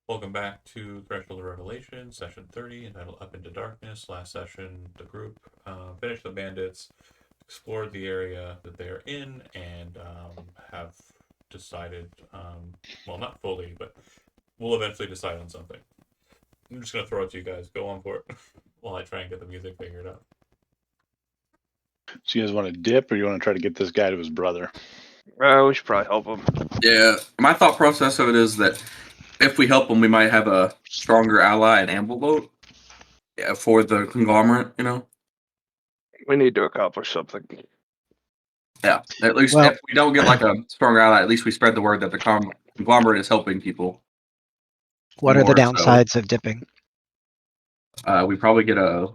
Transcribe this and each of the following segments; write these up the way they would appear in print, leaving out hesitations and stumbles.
Welcome back to Threshold of Revelation, session 30, entitled Up into Darkness. Last session, the group finished the bandits, explored the area that they're in, and have decided, well, not fully, but we'll eventually decide on something. I'm just going to throw it to you guys. Go on for it while I try and get the music figured out. So you guys want to dip, or you want to try to get this guy to his brother? We should probably help him. Yeah, my thought process of it is that if we help them, we might have a stronger ally in Ambleboat for the conglomerate, We need to accomplish something. Yeah, at least Well- if we don't get like a stronger ally, at least we spread the word that the conglomerate is helping people. What are the More so. downsides of dipping? We probably get a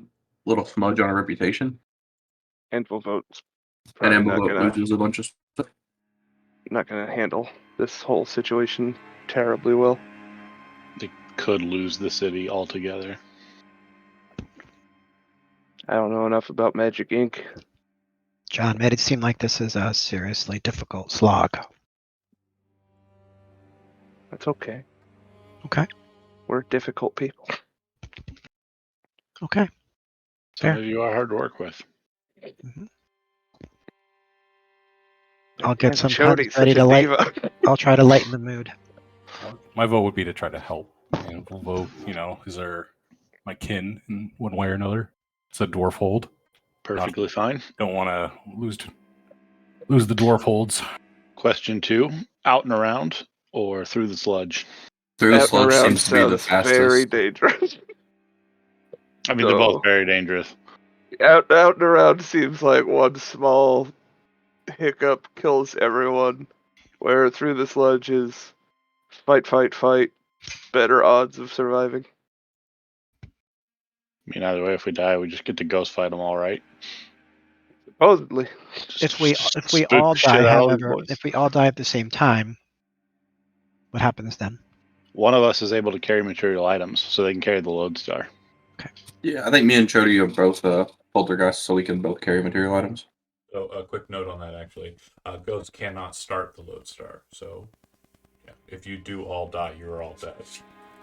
little smudge on our reputation, And we'll vote. and Probably not Ambleboat gonna, loses a bunch of stuff. not gonna handle this whole situation terribly well. They could lose the city altogether. I don't know enough about Magic Inc. John made it seem like this is a seriously difficult slog. That's okay. Okay. We're difficult people. Okay. Some Fair. of you are hard to work with. I'll get And some Chody's puns ready such a to light. diva. I'll try to lighten the mood. My vote would be to try to help. And we'll vote, is there my kin in one way or another? It's a dwarf hold. Perfectly fine. Don't want to lose the dwarf holds. Question 2, out and around or through the sludge? Through the Out and sludge around seems to be the sounds fastest. very dangerous. I mean, they're No. both very dangerous. Out and around seems like one small hiccup kills everyone. Where through the sludge is fight, fight, fight. Better odds of surviving. I mean, either way, if we die, we just get to ghost fight them all, right? Supposedly. If we Spook all the shit die, out of these however, boys. if we all die at the same time, what happens then? One of us is able to carry material items, so they can carry the lodestar. Yeah, I think me and Chody are both poltergeists, so we can both carry material items. So, a quick note on that actually. Ghosts cannot start the Lodestar, so yeah, if you do all die, you're all dead.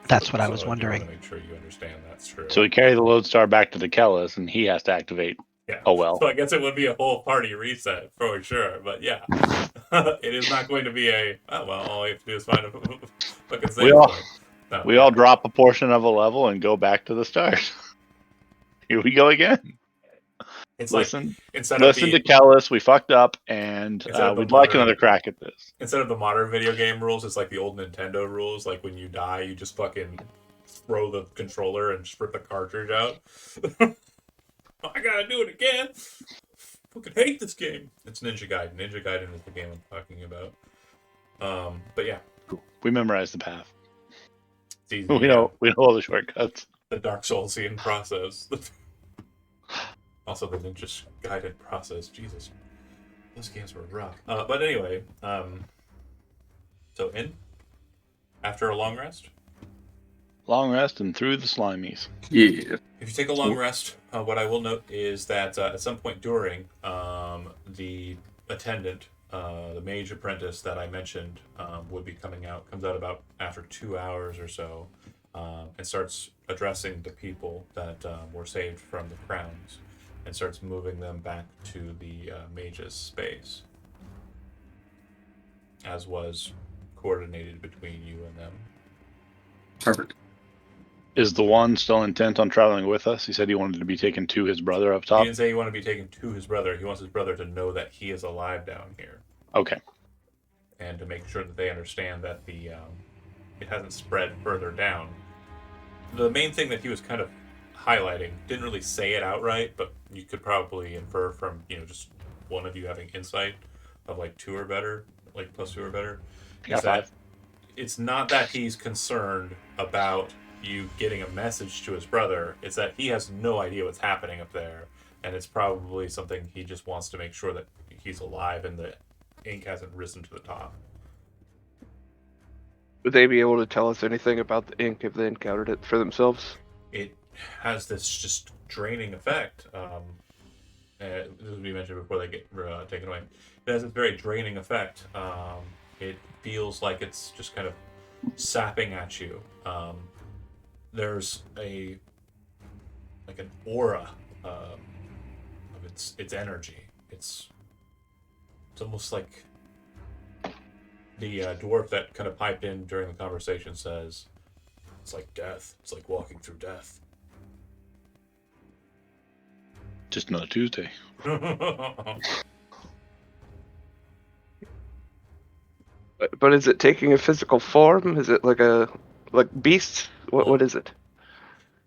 That's what I So was if you wanna wondering. make sure you understand that's true. So we carry the lodestar back to the Kellis, and he has to activate. Yeah. Oh, well. So I guess it would be a whole party reset for sure, but yeah, it is not going to be a. Oh well, all we have to do is find a fucking save We all- point. No, We all drop a portion of a level and go back to the start. Here we go again. It's like Listen, instead of listen the to Kellis. We fucked up, and Instead of the we'd like modern- another crack at this. instead of the modern video game rules, it's like the old Nintendo rules. Like when you die, you just fucking throw the controller and just rip the cartridge out. I gotta do it again. Fucking hate this game. It's Ninja Gaiden. Ninja Gaiden is the game I'm talking about. But yeah, We memorized the path. it's easy. We know all the shortcuts. The Dark Soulsian process. Also, the Ninja Gaiden process. Jesus, those games were rough. But anyway, so in after a long rest. Long rest and through the slimies. Yeah. If you take a long rest, what I will note is that at some point during, the attendant, the mage apprentice that I mentioned, would be comes out about after 2 hours or so, and starts addressing the people that were saved from the crowns, and starts moving them back to the mage's space, as was coordinated between you and them. Perfect. Is the one still intent on traveling with us? He said he wanted to be taken to his brother up He top. didn't say he wanted to be taken to his brother. He wants his brother to know that he is alive down here, Okay. and to make sure that they understand that the it hasn't spread further down. The main thing that he was kind of highlighting, didn't really say it outright, but you could probably infer from just one of you having insight of like 2 or better, like +2 or better. Got is that 5. it's not that he's concerned about you getting a message to his brother. It's that he has no idea what's happening up there, and it's probably something he just wants to make sure that he's alive and the ink hasn't risen to the top. Would they be able to tell us anything about the ink if they encountered it for themselves? It has this just draining effect. This would be mentioned before they get taken away. It has a very draining effect. It feels like it's just kind of sapping at you. There's an aura of its energy. It's almost like the dwarf that kind of piped in during the conversation says, "It's like death. It's like walking through death." Just another Tuesday. But is it taking a physical form? Is it like beasts? What is it?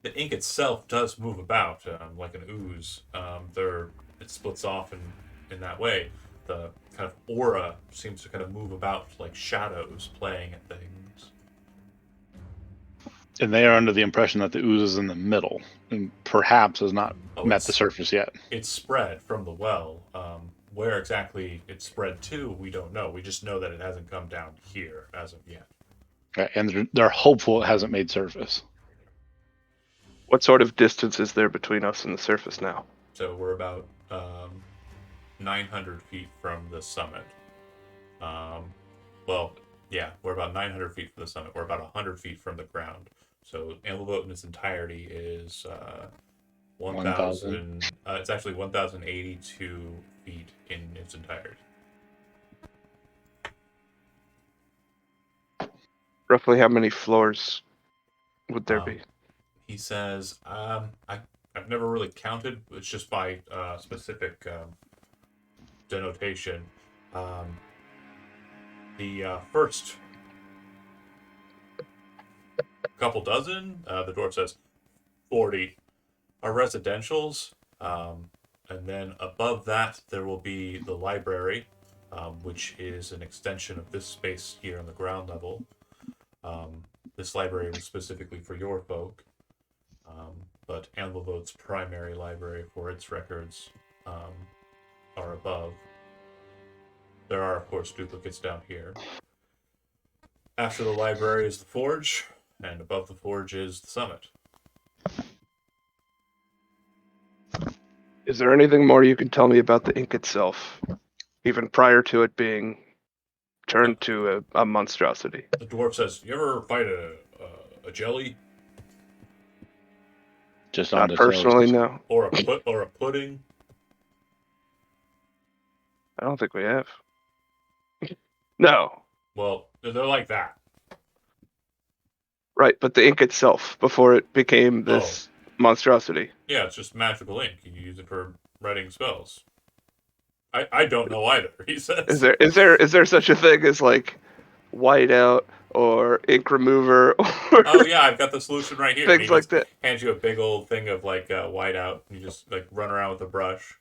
The ink itself does move about like an ooze. It splits off in that way. The kind of aura seems to kind of move about like shadows playing at things. And they are under the impression that the ooze is in the middle and perhaps has not met the surface yet. It's spread from the well. Where exactly it's spread to, we don't know. We just know that it hasn't come down here as of yet. Right, and they're hopeful it hasn't made surface. What sort of distance is there between us and the surface now? So we're about 900 feet from the summit. We're about 900 feet from the summit. We're about 100 feet from the ground. So Amblevote in its entirety is 1,000. It's actually 1,082 feet in its entirety. Roughly how many floors would there be? He says, I've never really counted. It's just by specific denotation. The first couple dozen, the dwarf says 40, are residentials. And then above that, there will be the library, which is an extension of this space here on the ground level. This library was specifically for your folk. But Amblevote's primary library for its records are above. There are, of course, duplicates down here. After the library is the forge, and above the forge is the summit. Is there anything more you can tell me about the ink itself, even prior to it being turned to a monstrosity? The dwarf says, "You ever fight a jelly Just Not on personally, no. or a pudding?" I don't think we have. No. Well, they're like that. Right, but the ink itself, before it became this monstrosity. Yeah, it's just magical ink. You use it for writing spells. I don't know either. He says. Is there such a thing as like whiteout or ink remover or Oh yeah, I've got the solution right here. things like that? Hands you a big old thing of like whiteout. You just like run around with a brush.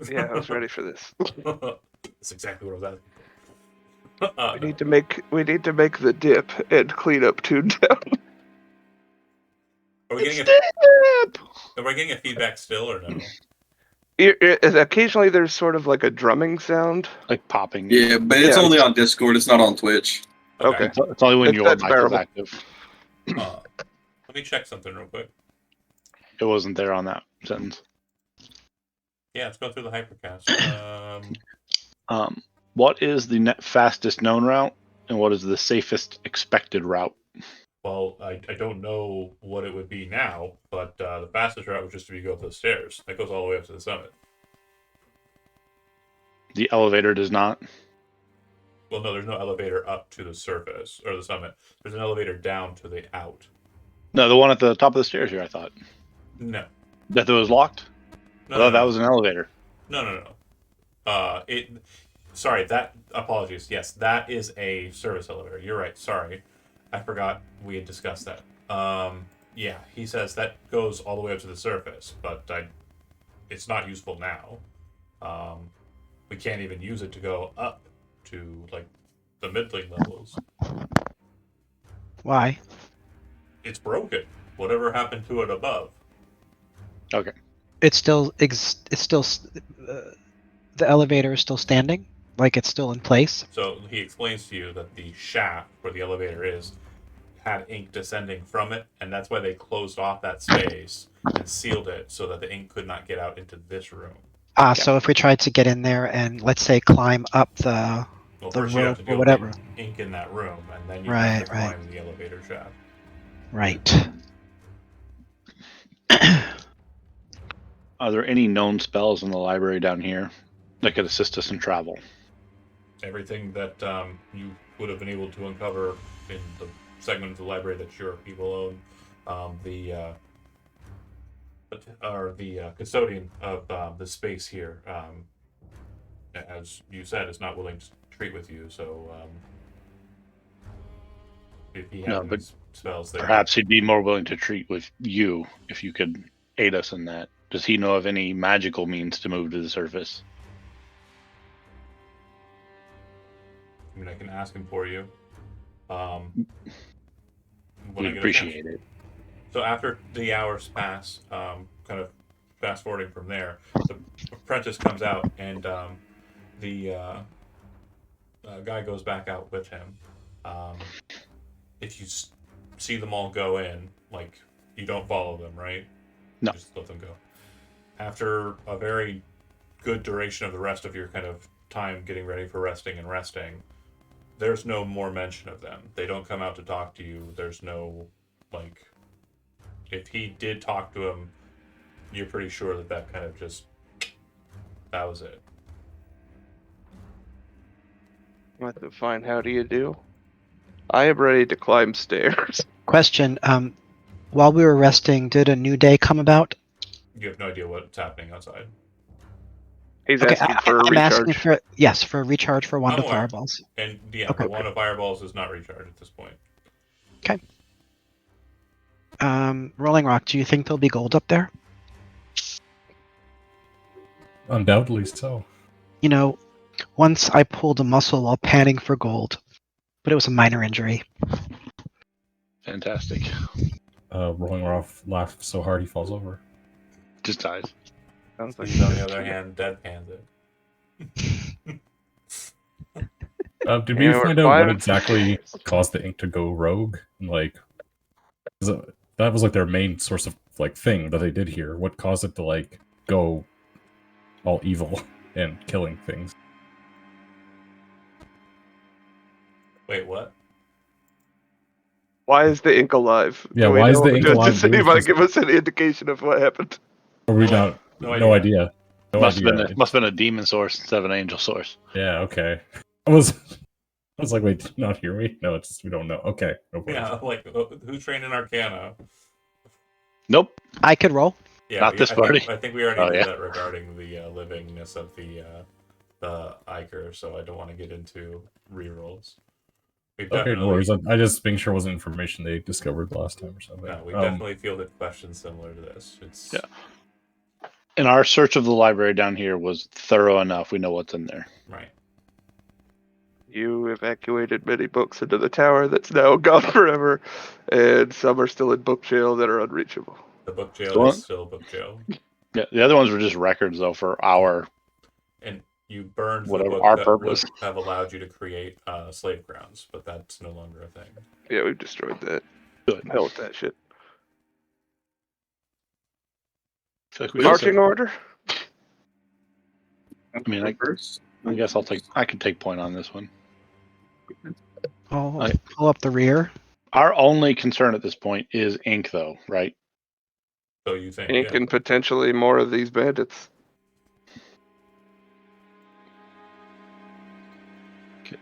Yeah, I was ready for this. That's exactly what I was asking for. We need to make the dip and clean up Toontown. Are we getting a feedback still or no? Occasionally there's sort of like a drumming sound. like popping. Yeah, but it's only on Discord. It's not on Twitch. Okay. It's only when your mic That's is bearable. active. Let me check something real quick. It wasn't there on that sentence. Yeah, let's go through the hypercast. What is the fastest known route, and what is the safest expected route? Well, I don't know what it would be now, but the fastest route would just be to go up those stairs. That goes all the way up to the summit. The elevator does not. Well, no, there's no elevator up to the surface or the summit. There's an elevator down to the out. No, the one at the top of the stairs here. I thought No. that was locked. No, I thought no, that was an elevator. no. Sorry, apologies. Yes, that is a service elevator. You're right. Sorry. I forgot we had discussed that. Yeah, he says that goes all the way up to the surface, but it's not useful now. We can't even use it to go up to like the middling levels. Why? It's broken. Whatever happened to it above? Okay. It's still the elevator is still standing, like it's still in place. So he explains to you that the shaft where the elevator is had ink descending from it, and that's why they closed off that space and sealed it so that the ink could not get out into this room. So if we tried to get in there and let's say climb up the Well, the first you have to rope or go whatever. get ink in that room, and then you Right, have to right. climb the elevator shaft. Right. Are there any known spells in the library down here that could assist us in travel? Everything that you would have been able to uncover in the segment of the library that your people own, the custodian of the space here, as you said, is not willing to treat with you. So if he No, has but any spells there, Perhaps he'd be more willing to treat with you if you could aid us in that. Does he know of any magical means to move to the surface? I mean, I can ask him for you. When I We'd get a appreciate chance. it. So after the hours pass, kind of fast forwarding from there, the apprentice comes out, and the guy goes back out with him. If you see them all go in, like, you don't follow them, right? No. Just let them go. After a very good duration of the rest of your kind of time getting ready for resting, there's no more mention of them. They don't come out to talk to you. There's no, like, if he did talk to him, you're pretty sure that kind of just, that was it. What the fine how do you do? I am ready to climb stairs. Question. While we were resting, did a new day come about? You have no idea what's happening outside. He's Okay, asking for a I'm asking recharge. for yes, for a recharge for one I'm of the aware. fireballs. And yeah, Okay, the one of fireballs is not recharged at this point. Rolling Rock, do you think there'll be gold up there? Undoubtedly so. You know, once I pulled a muscle while panning for gold, but it was a minor injury. Fantastic. Rolling off laughs so hard he falls over. Just dies. Sounds like Steve, on the other hand, deadpans it. Did we Yeah, we're find out what fine. exactly caused the ink to go rogue? Like, 'cause, that was like their main source of like thing that they did here. What caused it to like go all evil and killing things? Wait, what? Why is the ink alive? Yeah, Do we why is know? the ink alive? Does It was anybody just- give us any indication of what happened? Or we No not? no No idea. idea. No must idea. have been a demon source instead of an angel source. Yeah. Okay. I was like, wait, did you not hear me? No, it's just we don't know. Okay. No worries. Yeah, like, who's trained in Arcana? Nope. I could roll. Yeah, Not this party. I think we already Oh, did yeah. that regarding the livingness of the Iker, so I don't want to get into rerolls. We've Okay, no worries. I just making sure it wasn't information they discovered last time or something. No, we definitely fielded questions similar to this. It's Yeah. And our search of the library down here was thorough enough. We know what's in there. right. You evacuated many books into the tower that's now gone forever, and some are still in book jail that are unreachable. The book jail Go on. is still book jail, Yeah, the other ones were just records though for our. and you burned Whatever the book our that purpose. would have allowed you to create slave grounds, but that's no longer a thing. Yeah, we've destroyed that. Good. Hell with that shit. I feel like we Marching should- order? mean, I- first. I guess I can take point on this one. I'll I- pull up the rear. Our only concern at this point is ink, though, right? So you think? Ink Yeah. and potentially more of these bandits. Okay.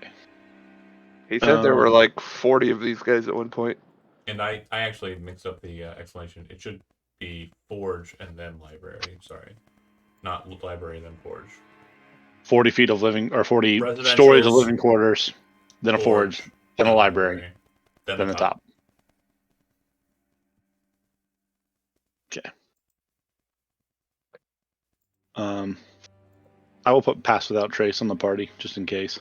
He said there were Um, like 40 of these guys at one point. And I actually mixed up the explanation. It should be forge and then library. Sorry, not library then forge. 40 feet of living, or 40 Residentials, stories of living quarters, then a forge, then a library, then then the top. Okay. I will put pass without trace on the party just in case.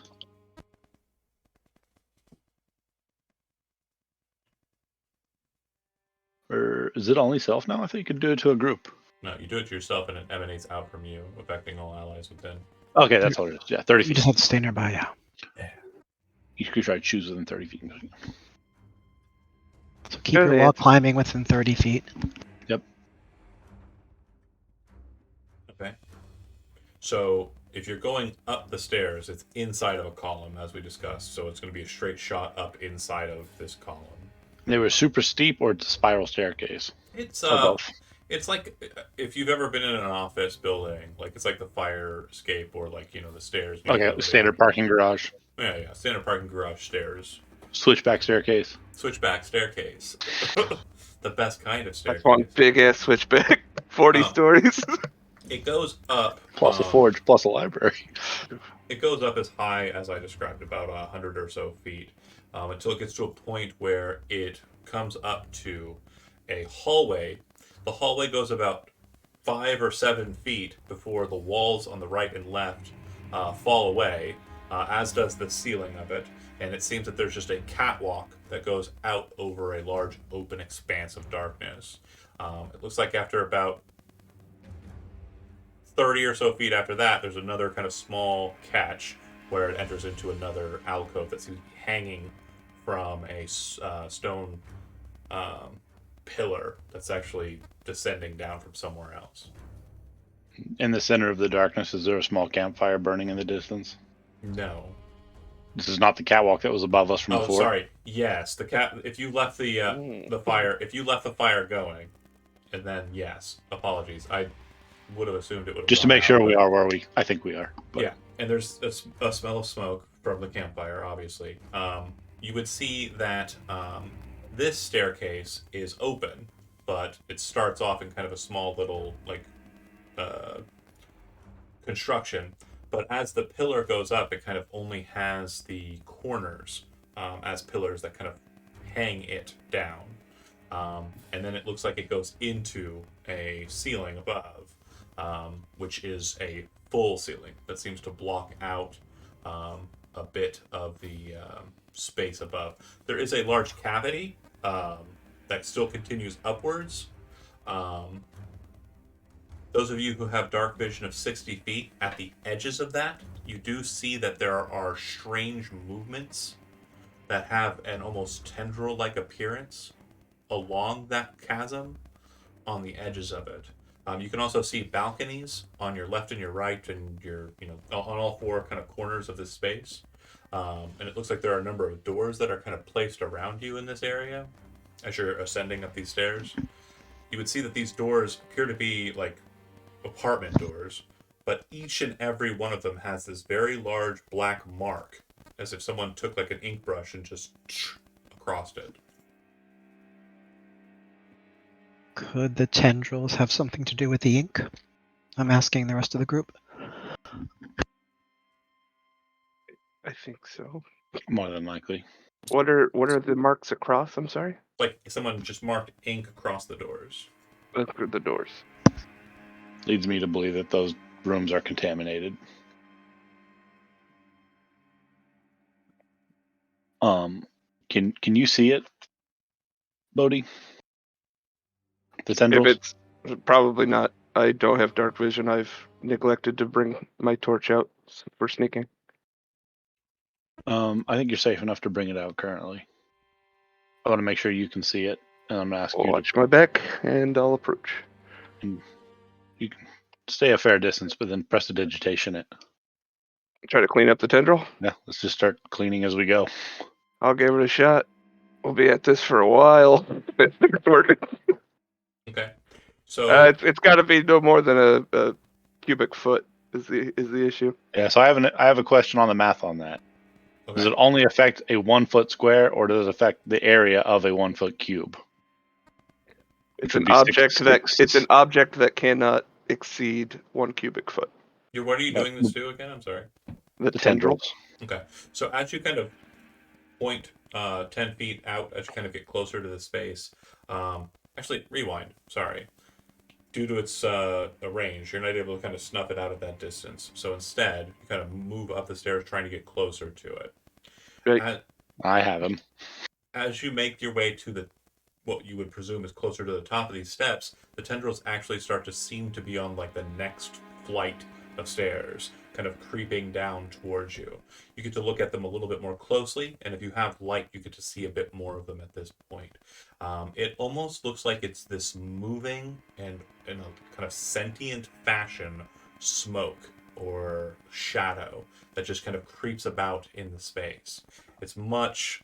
Or is it only self now? I think you could do it to a group. No, you do it to yourself, and it emanates out from you, affecting all allies within. Okay, that's all it is. Yeah, 30 You feet. just have to stay nearby, yeah. You could try to choose within 30 feet. So keep Good your wall answer. climbing within 30 feet. Okay. So if you're going up the stairs, it's inside of a column, as we discussed. So it's going to be a straight shot up inside of this column. They were super steep, or it's a spiral staircase. It's Or both. it's like if you've ever been in an office building, like it's like the fire escape or like the stairs. near the Okay, elevator. standard parking garage, Yeah, standard parking garage stairs, switchback staircase. switchback staircase, the best kind of staircase. That's one big ass switchback, 40 Oh. stories. It goes up Plus a forge, plus a library. It goes up as high as I described, about 100 or so feet, until it gets to a point where it comes up to a hallway. The hallway goes about 5 or 7 feet before the walls on the right and left fall away, as does the ceiling of it. And it seems that there's just a catwalk that goes out over a large open expanse of darkness. It looks like after about 30 or so feet after that, there's another kind of small catch where it enters into another alcove that seems to be hanging from a stone pillar that's actually descending down from somewhere else. In the center of the darkness, is there a small campfire burning in the distance? No. This is not the catwalk that was above us from Oh, before. sorry. Yes, the cat. If you left the fire, if you left the fire going, and then yes, apologies. I would have assumed it would have. Just to gone make sure out, we but- are where we. I think we are. But Yeah, and there's a smell of smoke from the campfire, obviously. You would see that this staircase is open, but it starts off in kind of a small little, construction. But as the pillar goes up, it kind of only has the corners as pillars that kind of hang it down. And then it looks like it goes into a ceiling above, which is a full ceiling that seems to block out a bit of the space above. There is a large cavity that still continues upwards. Those of you who have dark vision of 60 feet, at the edges of that, you do see that there are strange movements that have an almost tendril-like appearance along that chasm on the edges of it. You can also see balconies on your left and your right and your, on all four kind of corners of this space. And it looks like there are a number of doors that are kind of placed around you in this area as you're ascending up these stairs. You would see that these doors appear to be like apartment doors, but each and every one of them has this very large black mark, as if someone took like an ink brush and just across it. Could the tendrils have something to do with the ink? I'm asking the rest of the group. I think so. more than likely. What are the marks across? I'm sorry. Like someone just marked ink across the doors. Look at the doors. Leads me to believe that those rooms are contaminated. Can you see it, Bodhi? The If tendrils? it's probably not. I don't have dark vision. I've neglected to bring my torch out for sneaking. I think you're safe enough to bring it out currently. I want to make sure you can see it, and I'm gonna ask I'll you watch to my back and I'll approach. you can stay a fair distance, but then prestidigitation it. Try to clean up the tendril. Yeah, let's just start cleaning as we go. I'll give it a shot. We'll be at this for a while. Okay. So It's got to be no more than a cubic foot is the issue. Yeah, so I have a question on the math on that. Does okay. it only affect a 1 foot square, or does it affect the area of a 1 foot cube? It's would an be object six- it's an object that cannot exceed 1 cubic foot. What are you doing this to again? I'm sorry. The The tendril. tendrils. Okay. So as you kind of point 10 feet out, as you kind of get closer to the space, actually, rewind. Sorry. Due to its range, you're not able to kind of snuff it out at that distance. So instead, you kind of move up the stairs trying to get closer to it. Right. I have him. As you make your way to what you would presume is closer to the top of these steps, the tendrils actually start to seem to be on like the next flight of stairs, kind of creeping down towards you. You get to look at them a little bit more closely, and if you have light, you get to see a bit more of them at this point. It almost looks like it's this moving and in a kind of sentient fashion smoke or shadow that just kind of creeps about in the space. It's much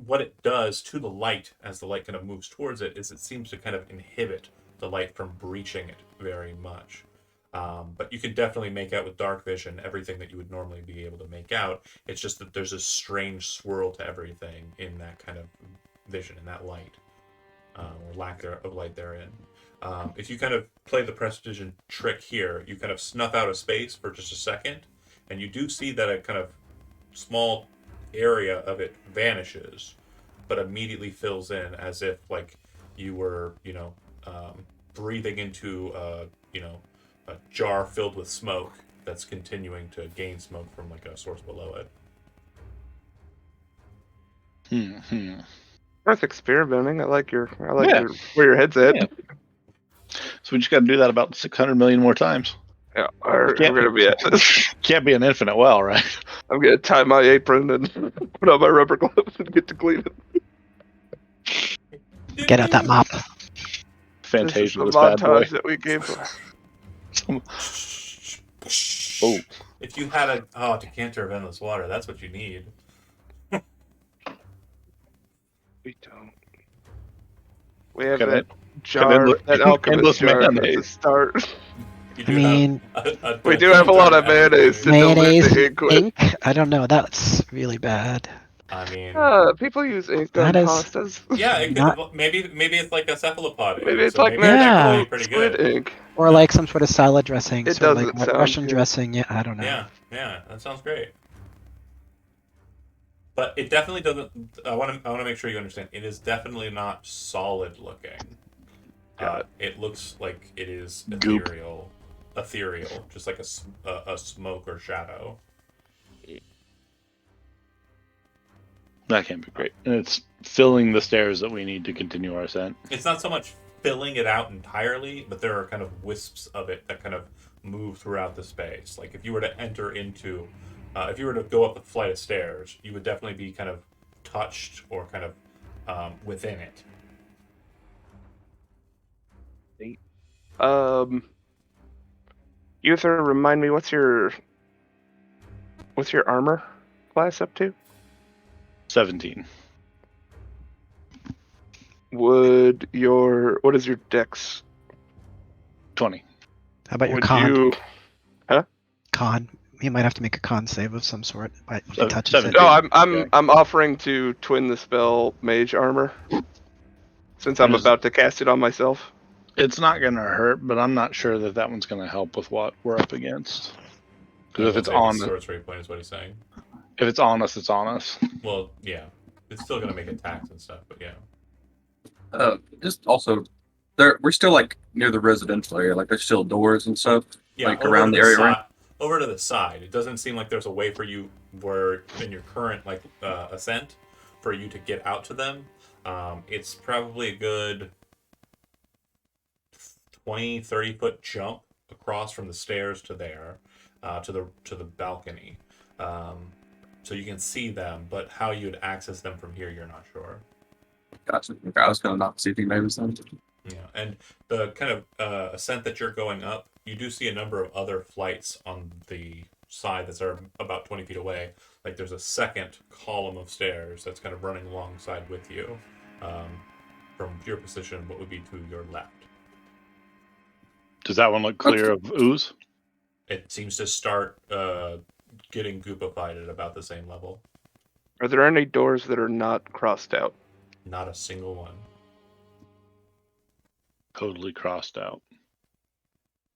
what it does to the light as the light kind of moves towards it is it seems to kind of inhibit the light from breaching it very much. But you can definitely make out with dark vision everything that you would normally be able to make out. It's just that there's a strange swirl to everything in that kind of vision, in that light, or lack of light therein. If you kind of play the precision trick here, you kind of snuff out a space for just a second, and you do see that a kind of small area of it vanishes, but immediately fills in as if like you were, breathing into a jar filled with smoke that's continuing to gain smoke from like a source below it. Worth experimenting. I like Yeah. where your head's at. Yeah. So we just got to do that about 600 million more times. Yeah, I'm gonna be at this. Can't be an infinite well, right? I'm gonna tie my apron and put on my rubber gloves and get to clean it. Get out that mop. Fantasia, this this is the bad boy. montage that we gave her. Oh, If you had a decanter of endless water, that's what you need. We don't. We have Can that I- jar, endless- that alchemist endless jar at the mayonnaise. start. You I mean, We do have a lot of mayonnaise to dilute mayonnaise the and ink with. ink? I don't know. That's really bad. I mean, People use ink on That is- pastas. yeah, it could, not- maybe it's like a cephalopod. Maybe it's so like maybe it's magic actually magic pretty squid good. ink. Or like some sort of salad dressing. It sort of doesn't like sound Russian good. dressing. Yeah, I don't know. Yeah, that sounds great. But it definitely doesn't. I want to make sure you understand. It is definitely not solid looking. Got It looks like it is Goop. ethereal, just like a smoke or shadow. that can't be great. And it's filling the stairs that we need to continue our ascent. It's not so much filling it out entirely, but there are kind of wisps of it that kind of move throughout the space. Like if you were to enter into, if you were to go up a flight of stairs, you would definitely be kind of touched or kind of within it. Uther, remind me, what's your armor class up to? 17. What is your dex? 20. How about your Would con? you? Con. You might have to make a con save of some sort. But if So, it touches 17. it. No, Okay. I'm offering to twin the spell mage armor, since I'm What is about to cast it on myself. It's not going to hurt, but I'm not sure that one's going to help with what we're up against. Because if it's on, sorcery point is what he's saying. if it's on us, it's on us. Well, yeah, it's still gonna make attacks and stuff, but yeah. Just also, we're still like near the residential area. Like there's still doors and stuff. Yeah, Like, over around to the area, right? over to the side. It doesn't seem like there's a way for you where in your current ascent for you to get out to them. It's probably a good 20-30 foot jump across from the stairs to there, to the balcony. So you can see them, but how you'd access them from here, you're not sure. Gotcha. Okay, I was gonna knock see if you maybe something. Yeah, and the kind of ascent that you're going up, you do see a number of other flights on the side that are about 20 feet away. Like there's a second column of stairs that's kind of running alongside with you, from your position, what would be to your left. Does that one look clear of ooze? It seems to start getting goopified at about the same level. Are there any doors that are not crossed out? Not a single one. Totally crossed out.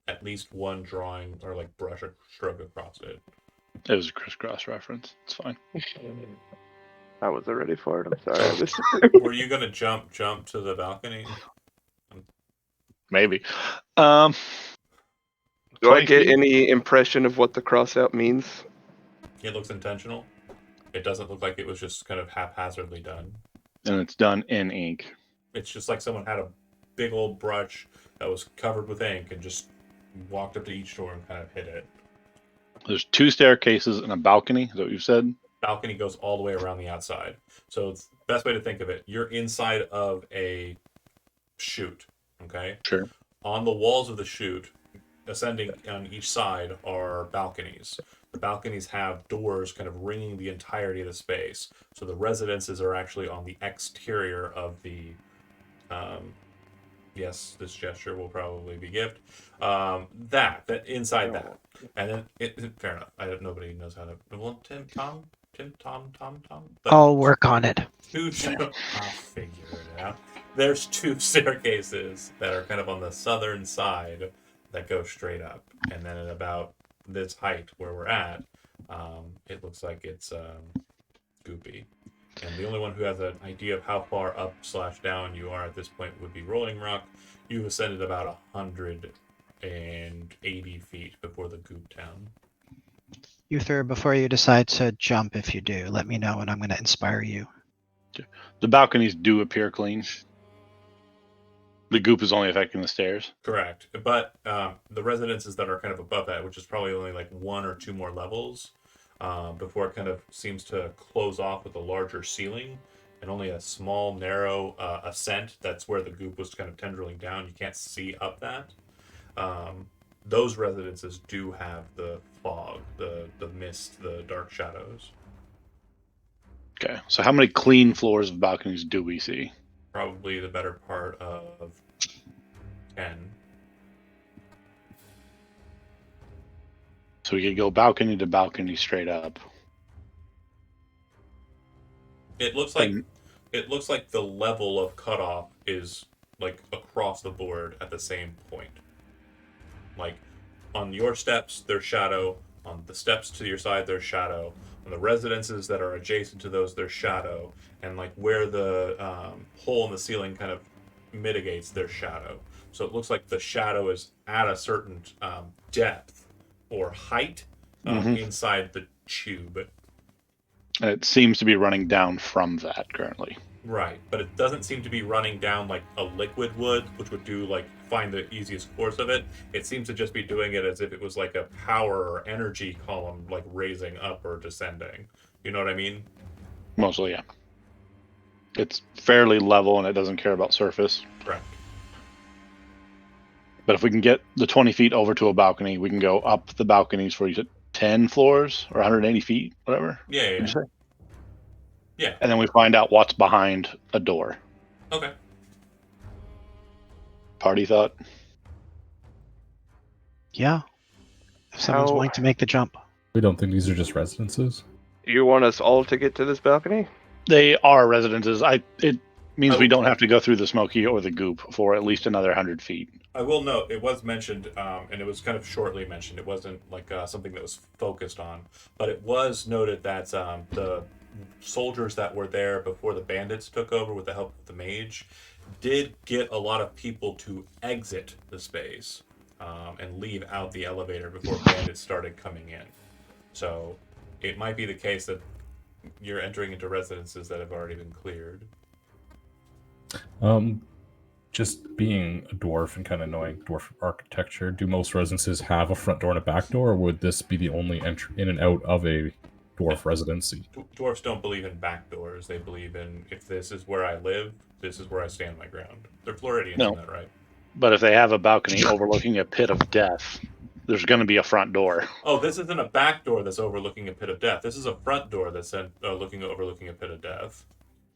At least one drawing or like brush or stroke across it. It was a crisscross reference. It's fine. I wasn't ready for it. I'm sorry. I missed it. Were you gonna jump to the balcony? Maybe. Do I 20 get feet? any impression of what the cross out means? It looks intentional. It doesn't look like it was just kind of haphazardly done. And it's done in ink. It's just like someone had a big old brush that was covered with ink and just walked up to each door and kind of hit it. There's 2 staircases and a balcony. Is that what you said? Balcony goes all the way around the outside. So it's the best way to think of it. You're inside of a chute, okay? Sure. On the walls of the chute, ascending on each side are balconies. The balconies have doors kind of ringing the entirety of the space. So the residences are actually on the exterior of the. Yes, this gesture will probably be gift. That inside that, and then fair enough. Nobody knows how to. Well, Tom. But I'll work on it. I'll figure it out. There's 2 staircases that are kind of on the southern side that go straight up, and then at about this height where we're at, it looks like it's goopy. And the only one who has an idea of how far up / down you are at this point would be Rolling Rock. You've ascended about 180 feet before the Goop Town. Uther, before you decide to jump, if you do, let me know and I'm going to inspire you. The balconies do appear clean. The goop is only affecting the stairs. Correct. But the residences that are kind of above that, which is probably only like 1 or 2 more levels, before it kind of seems to close off with a larger ceiling and only a small, narrow ascent. That's where the goop was kind of tendriling down. You can't see up that. Those residences do have the fog, the mist, the dark shadows. Okay, so how many clean floors of balconies do we see? Probably the better part of 10. So we could go balcony to balcony straight up. It looks like the level of cutoff is like across the board at the same point. Like on your steps, there's shadow. On the steps to your side, there's shadow. On the residences that are adjacent to those, there's shadow. And like where the hole in the ceiling kind of mitigates, there's shadow. So it looks like the shadow is at a certain depth or height inside the tube. And it seems to be running down from that currently. Right, but it doesn't seem to be running down like a liquid would, which would do like find the easiest course of it. It seems to just be doing it as if it was like a power or energy column, like raising up or descending. You know what I mean? Mostly, yeah. It's fairly level and it doesn't care about surface. Correct. But if we can get the 20 feet over to a balcony, we can go up the balconies for 10 floors or 180 feet, whatever. Yeah. What'd you say? Yeah. And then we find out what's behind a door. Okay. Party thought? Yeah. If someone's How- willing to make the jump. We don't think these are just residences. You want us all to get to this balcony? They are residences. It means Oh. we don't have to go through the smoky or the goop for at least another 100 feet. I will note it was mentioned, and it was kind of shortly mentioned. It wasn't like something that was focused on, but it was noted that the soldiers that were there before the bandits took over with the help of the mage did get a lot of people to exit the space and leave out the elevator before bandits started coming in. So it might be the case that you're entering into residences that have already been cleared. Just being a dwarf and kind of knowing dwarf architecture, do most residences have a front door and a back door, or would this be the only entry in and out of a dwarf residency? Dwarves don't believe in back doors. They believe in, if this is where I live, this is where I stand my ground. They're Floridians, No. isn't that right? But if they have a balcony overlooking a pit of death, there's going to be a front door. Oh, this isn't a back door that's overlooking a pit of death. This is a front door that's overlooking a pit of death.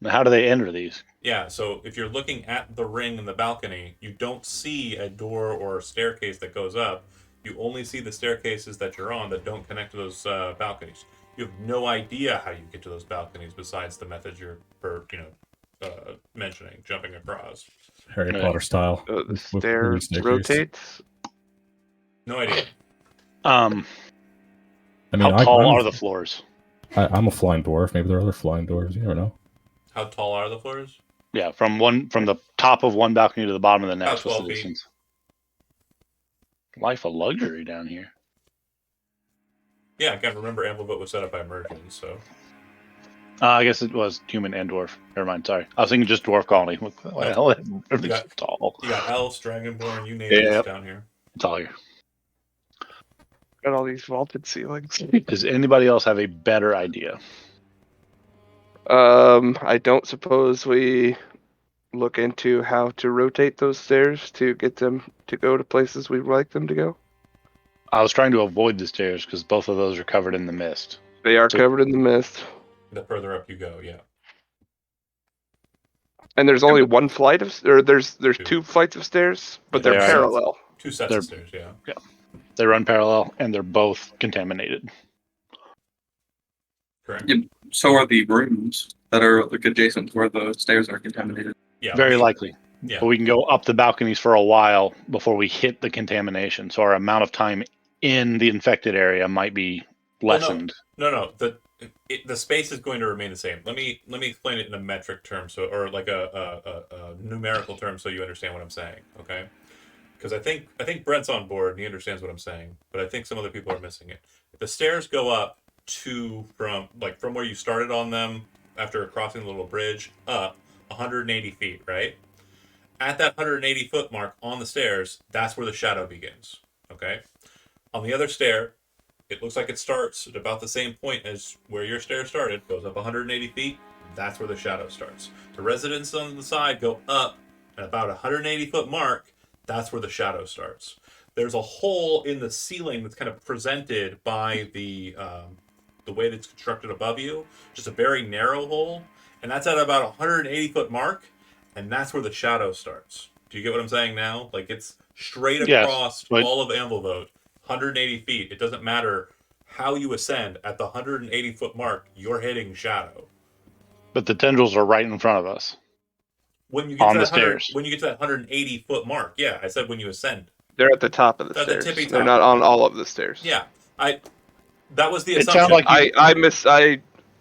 Now, how do they enter these? Yeah, so if you're looking at the ring in the balcony, you don't see a door or a staircase that goes up. You only see the staircases that you're on that don't connect to those balconies. You have no idea how you get to those balconies besides the method you're mentioning, jumping across. Harry Right. Potter style. The with stairs staircase. rotates. No idea. I mean, How tall are the floors? I'm a flying dwarf. Maybe there are other flying doors. You never know. How tall are the floors? Yeah, from the top of one balcony to the bottom of the next. About What's 12 the feet. distance? Life of luxury down here. Yeah, I can't remember Amblevote was set up by immersion, so I guess it was human and dwarf. Never mind. Sorry, I was thinking just dwarf colony. What the hell? Everything's got- tall. you got elves, dragonborn, you name Yep. it down here. It's all here. Got all these vaulted ceilings. Does anybody else have a better idea? I don't suppose we look into how to rotate those stairs to get them to go to places we'd like them to go. I was trying to avoid the stairs because both of those are covered in the mist. They are So- covered in the mist, The further up you go, yeah. and there's only one flight of, or there's Two. 2 flights of stairs, but They they're are. parallel. 2 sets They're- of stairs, yeah. They run parallel, and they're both contaminated. Correct. Yep. So are the rooms that are like adjacent to where the stairs are contaminated. Yeah. Very let me- likely. Yeah. But we can go up the balconies for a while before we hit the contamination. So our amount of time in the infected area might be Well, no. lessened. No. The space is going to remain the same. Let me explain it in a metric term, so or like a numerical term, so you understand what I'm saying. Okay. Because I think Brent's on board and he understands what I'm saying, but I think some other people are missing it. If the stairs go up from where you started on them after crossing the little bridge up 180 feet, right? At that 180 foot mark on the stairs, that's where the shadow begins. Okay. On the other stair, it looks like it starts at about the same point as where your stair started, goes up 180 feet. That's where the shadow starts. The residents on the side go up at about 180 foot mark. That's where the shadow starts. There's a hole in the ceiling that's kind of presented by the way that it's constructed above you, just a very narrow hole, and that's at about 180 foot mark, and that's where the shadow starts. Do you get what I'm saying now? Like it's straight Yes, across but- all of Amblevote, 180 feet. It doesn't matter how you ascend. At the 180 foot mark, you're hitting shadow. But the tendrils are right in front of us. When you get On to the that 100 stairs. when you get to that 180 foot mark, yeah, I said when you ascend. They're at the top of the At the stairs. tippy They're top. not on all of the stairs. Yeah, that was the It assumption. sounds like I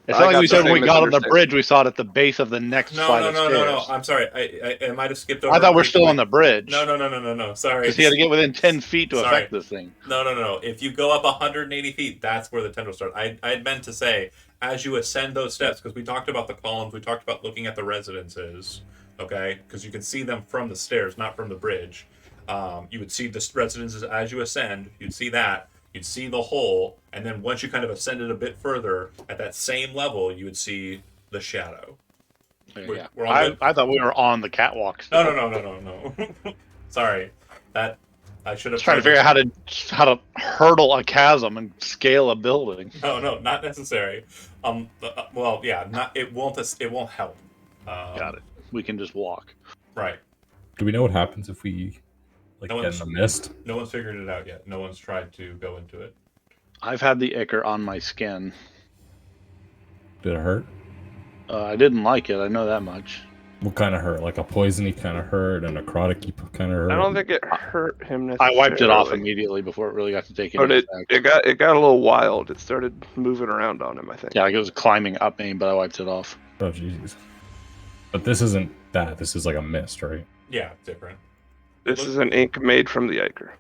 It's I not got like we the said when we same got on the misunderstanding. bridge, we saw it at the base of the next flight of stairs. No. I'm sorry. I might have skipped over. I thought we're briefly. still on the bridge. No. Sorry. Because he had to get within 10 feet to Sorry. affect this thing. No. If you go up 180 feet, that's where the tendrils start. I had meant to say, as you ascend those steps, because we talked about the columns, we talked about looking at the residences, okay? Because you can see them from the stairs, not from the bridge. You would see the residences as you ascend. You'd see that. You'd see the hole, and then once you kind of ascended a bit further, at that same level, you would see the shadow. Yeah. We're all good? I thought we were on the catwalk. No. Sorry, that I should have Just trying to figure out how to hurdle a chasm and scale a building. No, not necessary. Well, yeah, not it won't help. Got it. We can just walk. Right. Do we know what happens if we like No get in the mist? No one's figured it out yet. No one's tried to go into it. I've had the ichor on my skin. Did it hurt? I didn't like it. I know that much. What kind of hurt? Like a poisony kind of hurt, and a necrotic kind of hurt. I don't think it hurt him I necessarily. wiped it off immediately before it really got to take But it. it got a little wild. It started moving around on him, I think. Yeah, like it was climbing up me, but I wiped it off. Oh jeez. But this isn't that. This is like a mist, right? Yeah, different. This is an ink made from the ichor.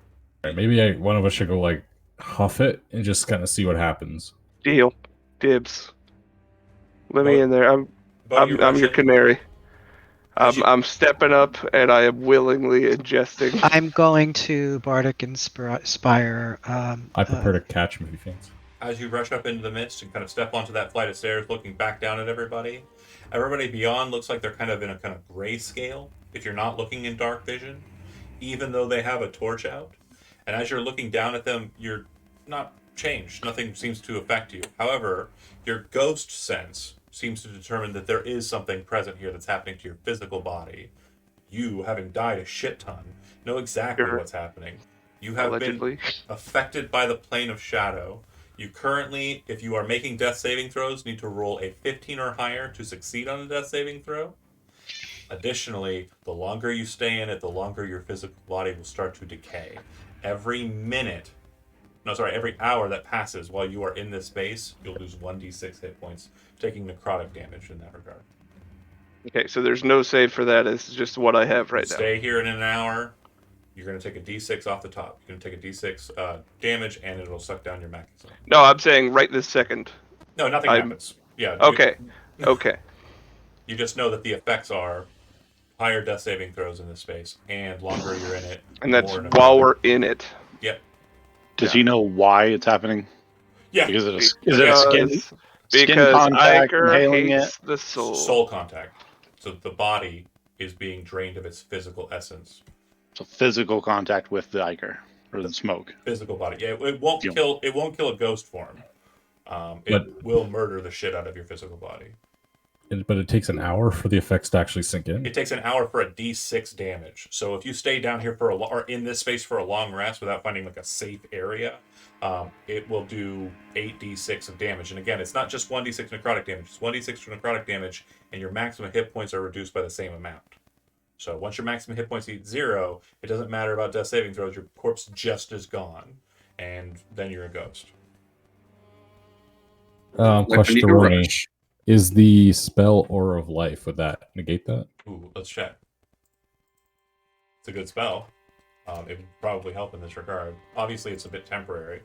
Alright, maybe one of us should go like huff it and just kind of see what happens. Deal. Dibs. Let me What? in there. I'm your Russian? canary. As you- I'm stepping up and I am willingly ingesting. I'm going to Bardic Inspire. I prefer to catch movie fans. As you rush up into the mist and kind of step onto that flight of stairs, looking back down at everybody beyond looks like they're kind of in a kind of grayscale. If you're not looking in dark vision, even though they have a torch out, and as you're looking down at them, you're not changed. Nothing seems to affect you. However, your ghost sense seems to determine that there is something present here that's happening to your physical body. You, having died a shit ton, know exactly Sure. what's happening. You have been Allegedly. affected by the plane of shadow. You currently, if you are making death saving throws, need to roll a 15 or higher to succeed on a death saving throw. Additionally, the longer you stay in it, the longer your physical body will start to decay. Every hour that passes while you are in this space, you'll lose 1d6 hit points, taking necrotic damage in that regard. Okay, so there's no save for that. It's just what I have right now. Stay here in an hour. You're going to take a d6 off the top. You're going to take a d6 damage, and it'll suck down your max. No, I'm saying right this second. No, nothing I'm- happens. Yeah. Okay. Okay. You just know that the effects are higher death saving throws in this space, and longer you're in it. And that's more while we're in it. Does he know why it's happening? Yeah. Because is it skin Because contact, Iker inhaling hates the soul. Soul contact. So the body is being drained of its physical essence. So physical contact with the ichor. or the smoke. Physical body. Yeah, it won't Yeah. kill. It won't kill a ghost form. It But- will murder the shit out of your physical body. But it takes an hour for the effects to actually sink in. It takes an hour for a D6 damage. So if you stay down here for or in this space for a long rest without finding like a safe area, it will do 8d6 of damage. And again, it's not just 1d6 necrotic damage. It's 1d6 for necrotic damage, and your maximum hit points are reduced by the same amount. So once your maximum hit points hit 0, it doesn't matter about death saving throws. Your corpse just is gone, and then you're a ghost. Like we Question need to to Rooney. rush. Is the spell Aura of Life, would that negate that? Ooh, let's check. It's a good spell. It would probably help in this regard. Obviously, it's a bit temporary.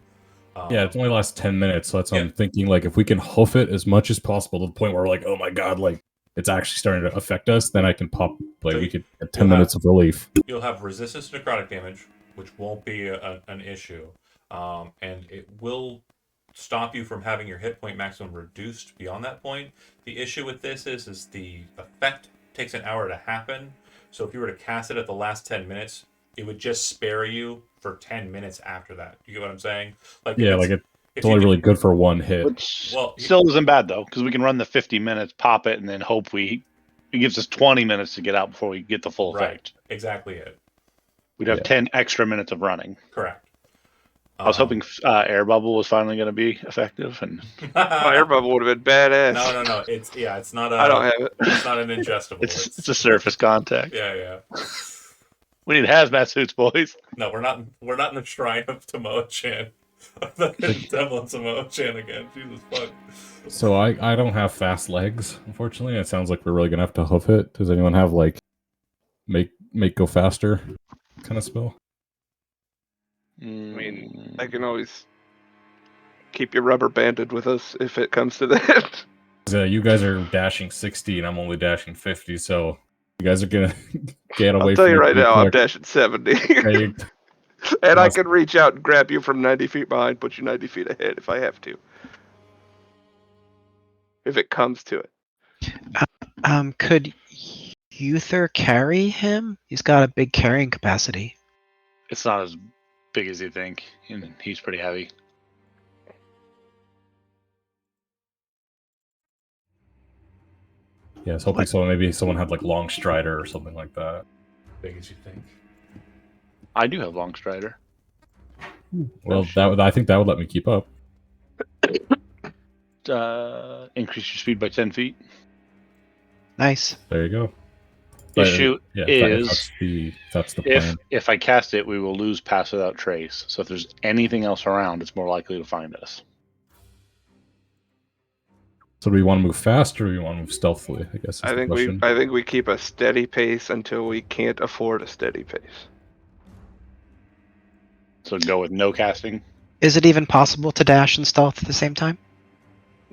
Yeah, it only lasts 10 minutes, so that's what Yeah. I'm thinking. Like, if we can hoof it as much as possible to the point where we're like, oh my god, like, it's actually starting to affect us, then I can pop, like, So we could get 10 you'll minutes of relief. You'll have resistance to necrotic damage, which won't be an issue. And it will stop you from having your hit point maximum reduced beyond that point. The issue with this is the effect takes an hour to happen. So if you were to cast it at the last 10 minutes, it would just spare you for 10 minutes after that. You get what I'm saying? Like Yeah, if like, if it's you only do- really good for one hit. Which Well, still isn't bad though, because we can run the 50 minutes, pop it, and then hope it gives us 20 minutes to get out before we get the full Right. effect. exactly it. We'd have Yeah. 10 extra minutes of running. Correct. I was hoping air bubble was finally going to be effective, and Fire bubble would have been badass. No. It's not a. I don't have it. It's not an ingestible. it's a surface contact. Yeah. We need hazmat suits, boys. No, we're not in the shrine of Tomoe-chan. The Devil and Tomoe-chan again. Jesus fuck. So I don't have fast legs, unfortunately. It sounds like we're really gonna have to hoof it. Does anyone have, like, make go faster kind of spell? I mean, I can always keep you rubber banded with us if it comes to that. You guys are dashing 60 and I'm only dashing 50, so you guys are gonna get away I'll tell from you me right pretty now, I'm quick. dashing 70. Okay, And I Awesome. can reach out and grab you from 90 feet behind, put you 90 feet ahead if I have to. If it comes to it. Could Uther carry him? He's got a big carrying capacity. It's not as big as you think, and he's pretty heavy. Yeah, I was hoping maybe someone had, like, Long Strider or something like that. Big as you think. I do have long strider. Well, I think that would let me keep up. Increase your speed by 10 feet. Nice. There you go. But, Issue yeah, is that's the plan. if I cast it, we will lose pass without trace. So if there's anything else around, it's more likely to find us. So do we want to move fast or do we want to move stealthily? I guess is I the think question. we keep a steady pace until we can't afford a steady pace. So go with no casting. Is it even possible to dash and stealth at the same time?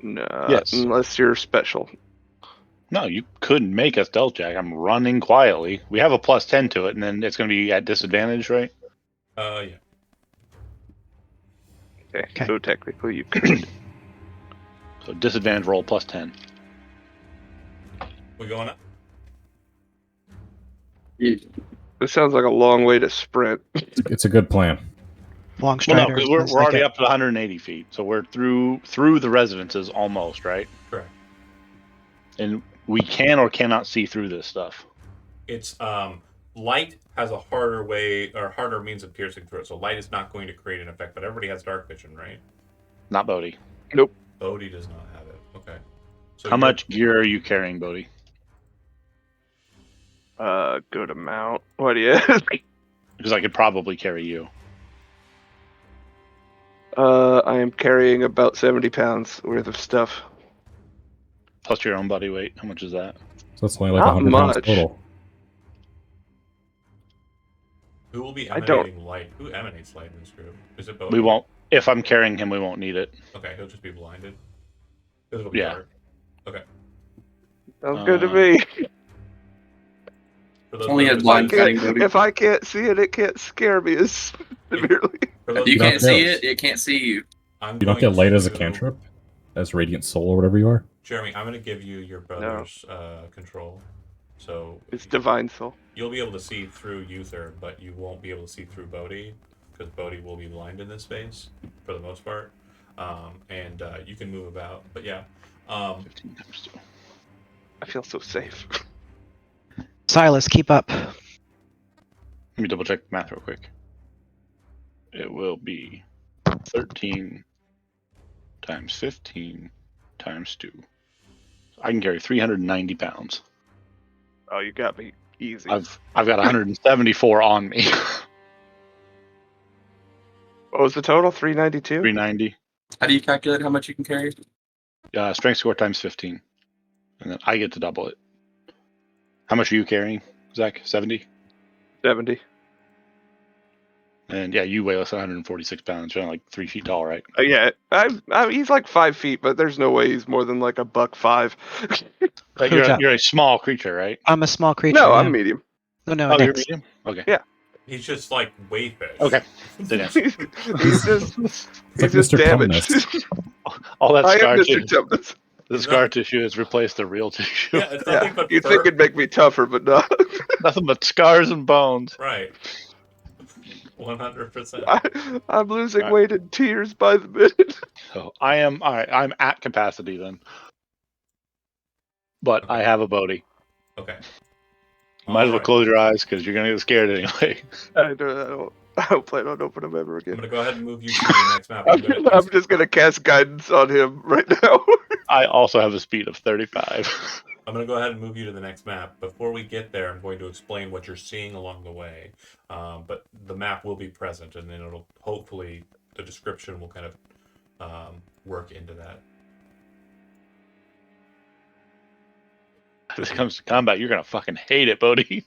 No, Yes. unless you're special. No, you couldn't make a stealth check. I'm running quietly. We have a plus 10 to it, and then it's going to be at disadvantage, right? Yeah. Okay. So technically you could. So disadvantage roll plus 10. We going up? This sounds like a long way to sprint. It's a good plan. Long Well, no, strider. because we're sounds like already it. up to 180 feet, so we're through the residences almost, right? Correct. And we can or cannot see through this stuff. It's light has a harder way or harder means of piercing through it. So light is not going to create an effect, but everybody has dark vision, right? Not Bodhi. Bodhi does not have it. Okay. So How you're- much gear are you carrying, Bodhi? Good amount. What do you ask? Because I could probably carry you. I am carrying about 70 pounds worth of stuff. Plus your own body weight. How much is that? So that's only like Not 100 pounds much. total. Who will be I don't- emanating light? Who emanates light in this group? Is it Bodhi? We won't. If I'm carrying him, we won't need it. Okay, he'll just be blinded. 'Cause it'll be Yeah. dark. Okay. Sounds good to me. For those Only of had us- blind fighting, Bodhi. If I can't see it, it can't scare me as severely. for those If you of us- can't see it, it can't see you. I'm You don't going get light as a to- cantrip? As Radiant Soul or whatever you are? Jeremy, I'm going to give you your brother's control. So It's divine soul. you'll be able to see through Uther, but you won't be able to see through Bodhi. because Bodhi will be blind in this space for the most part. And you can move about, but yeah. 15 times 2. I feel so safe. Silas, keep up. Let me double check the math real quick. It will be 13 times 15 times 2. I can carry 390 pounds. Oh, you got me easy. I've got 174 on me. What was the total? 392? 390. How do you calculate how much you can carry? Strength score times 15. And then I get to double it. How much are you carrying, Zach? 70? 70. And yeah, you weigh less than 146 pounds. You're like 3 feet tall, right? Yeah, he's like 5 feet, but there's no way he's more than like $1.05. But Good job. you're a small creature, right? I'm a small creature. No, yeah. I'm medium. No, no, Oh, you're next. medium? Okay. Yeah. He's just like wayfish. Okay. Then yes. he's just like he's just Mr. damaged. Tumnus. All that I am scar Mr. tissue, Tumnus. the scar tissue has replaced the real tissue. Yeah, it's nothing Yeah, but you'd fur. think it'd make me tougher, but no. Nothing but scars and bones. Right. 100%. I'm losing Alright. weight in tears by the minute. So I am all right. I'm at capacity then, but I Okay. have a Bodhi. Okay. Might as well Alright. close your eyes because you're gonna get scared anyway. I don't plan on opening them ever I'm again. gonna go ahead and move you to the next map. I'm gonna I'm just gonna cast guidance on him right now. I also have a speed of 35. I'm going to go ahead and move you to the next map. Before we get there, I'm going to explain what you're seeing along the way. But the map will be present, and then it'll hopefully the description will kind of work into that. If it comes to combat, you're gonna fucking hate it, Bodhi.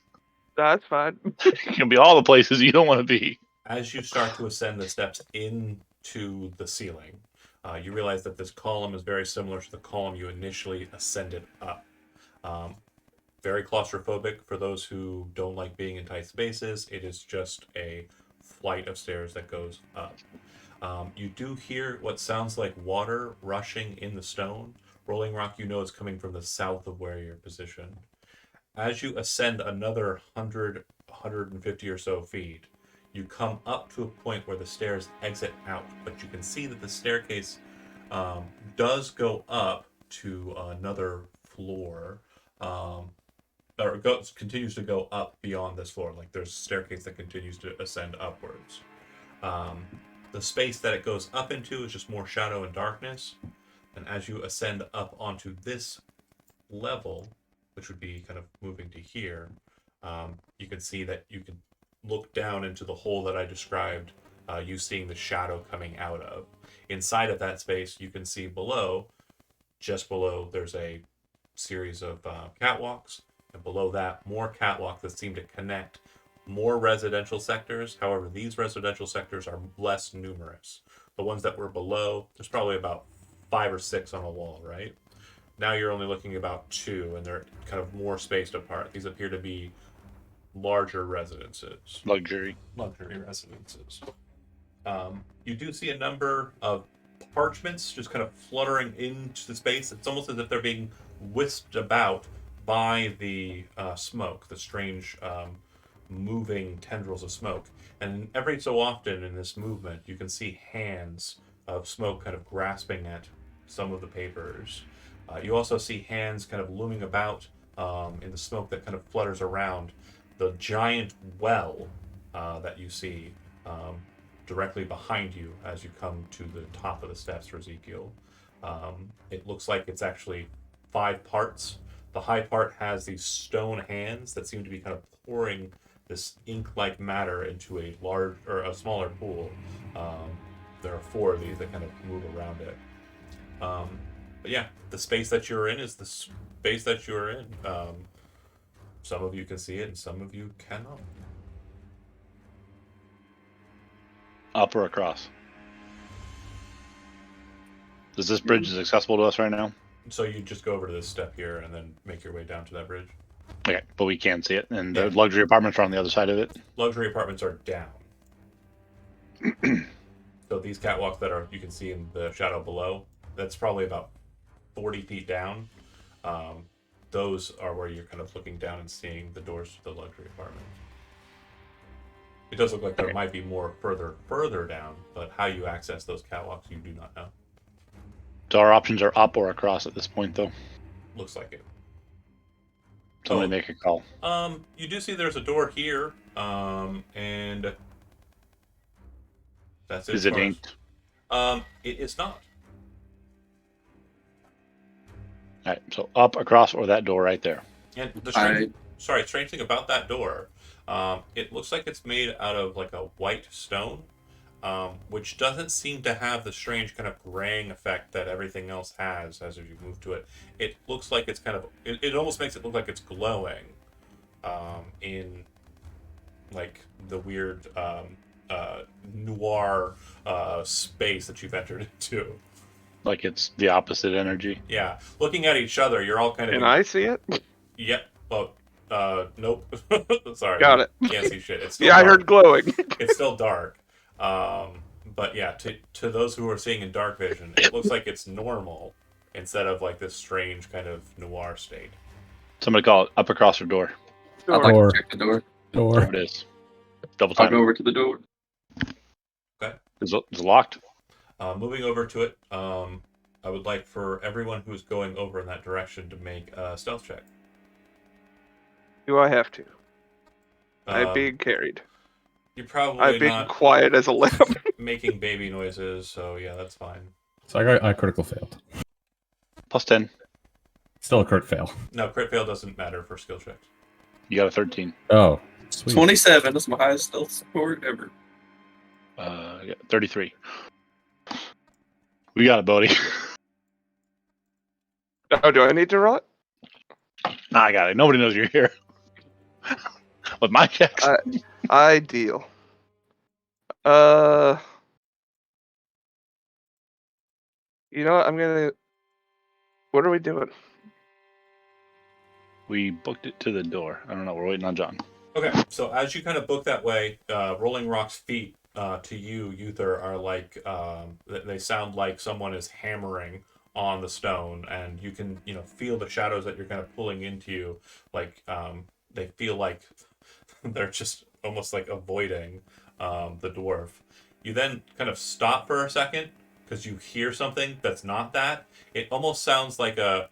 That's fine. It's gonna be all the places you don't want to be. As you start to ascend the steps into the ceiling, you realize that this column is very similar to the column you initially ascended up. Very claustrophobic for those who don't like being in tight spaces. It is just a flight of stairs that goes up. You do hear what sounds like water rushing in the stone. Rolling Rock, you know, is coming from the south of where you're positioned. As you ascend another 100, 150 or so feet, you come up to a point where the stairs exit out, but you can see that the staircase does go up to another floor, continues to go up beyond this floor. Like there's a staircase that continues to ascend upwards. The space that it goes up into is just more shadow and darkness. And as you ascend up onto this level, which would be kind of moving to here, you can see that you can look down into the hole that I described, you seeing the shadow coming out of. Inside of that space, you can see below, just below, there's a series of catwalks, and below that, more catwalks that seem to connect more residential sectors. However, these residential sectors are less numerous. The ones that were below, there's probably about 5 or 6 on a wall, right? Now you're only looking at about 2, and they're kind of more spaced apart. These appear to be larger residences. Luxury. Luxury residences. You do see a number of parchments just kind of fluttering into the space. It's almost as if they're being whisked about by the smoke, the strange moving tendrils of smoke. And every so often in this movement, you can see hands of smoke kind of grasping at some of the papers. You also see hands kind of looming about in the smoke that kind of flutters around the giant well that you see directly behind you as you come to the top of the steps for Ezekiel. It looks like it's actually 5 parts. The high part has these stone hands that seem to be kind of pouring this ink-like matter into a large or a smaller pool. There are 4 of these that kind of move around it. But yeah, the space that you're in is the space that you're in. Some of you can see it and some of you cannot. Up or across? Is this bridge is accessible to us right now? So you just go over to this step here and then make your way down to that bridge. Okay, but we can see it, and Yeah. the luxury apartments are on the other side of it. Luxury apartments are down. So these catwalks that are you can see in the shadow below, that's probably about 40 feet down. Those are where you're kind of looking down and seeing the doors to the luxury apartments. It does look like there Okay. might be more further down, but how you access those catwalks, you do not know. So our options are up or across at this point, though. Looks like it. Somebody Oh. make a call. You do see there's a door here, and that's it. Is as it far as- inked? It is not. All right, so up, across, or that door right there. And the I strange thing about that door, it looks like it's made out of like a white stone, which doesn't seem to have the strange kind of graying effect that everything else has as you move to it. It looks like it's kind of, it almost makes it look like it's glowing, in like the weird noir space that you've entered into. Like it's the opposite energy. Yeah, looking at each other, you're all kind of Can I see it? Yep. Oh, nope. Sorry. Got it. Can't see shit. It's still Yeah, I dark. heard glowing. It's still dark. But yeah, to those who are seeing in dark vision, it looks like it's normal instead of like this strange kind of noir state. Somebody call it up, across, or door. I'd like Door. to check the door. There Door. it is. Double I'll go time. over to the door. Is it locked? Moving over to it, I would like for everyone who's going over in that direction to make a stealth check. Do I have to? I'm Um, being carried. You're probably I'm being not quiet as a lamb. making baby noises, so yeah, that's fine. So I critical failed. Plus 10. Still a crit fail. No, crit fail doesn't matter for skill checks. You got a 13. Oh, sweet. 27. That's my highest stealth score ever. You got 33. We got it, Bodie. Oh, do I need to roll it? Nah, I got it. Nobody knows you're here. With my checks. Ideal. You know what? I'm gonna. What are we doing? We booked it to the door. I don't know. We're waiting on John. Okay, so as you kind of book that way, Rolling Rock's feet to you, Uther, are like they sound like someone is hammering on the stone, and you can feel the shadows that you're kind of pulling into you. Like they feel like they're just almost like avoiding the dwarf. You then kind of stop for a second because you hear something that's not that. It almost sounds like a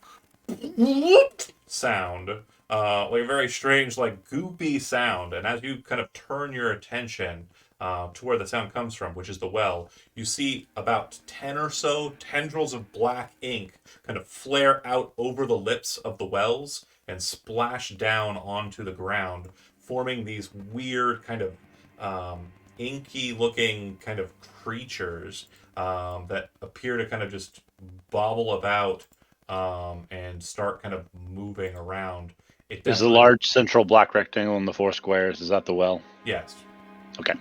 sound. Like a very strange, like goopy sound. And as you kind of turn your attention to where the sound comes from, which is the well, you see about 10 or so tendrils of black ink kind of flare out over the lips of the wells and splash down onto the ground, forming these weird kind of inky looking kind of creatures that appear to kind of just bobble about and start kind of moving around. It Is the definitely- large central black rectangle in the 4 squares, is that the well? Yes. Okay.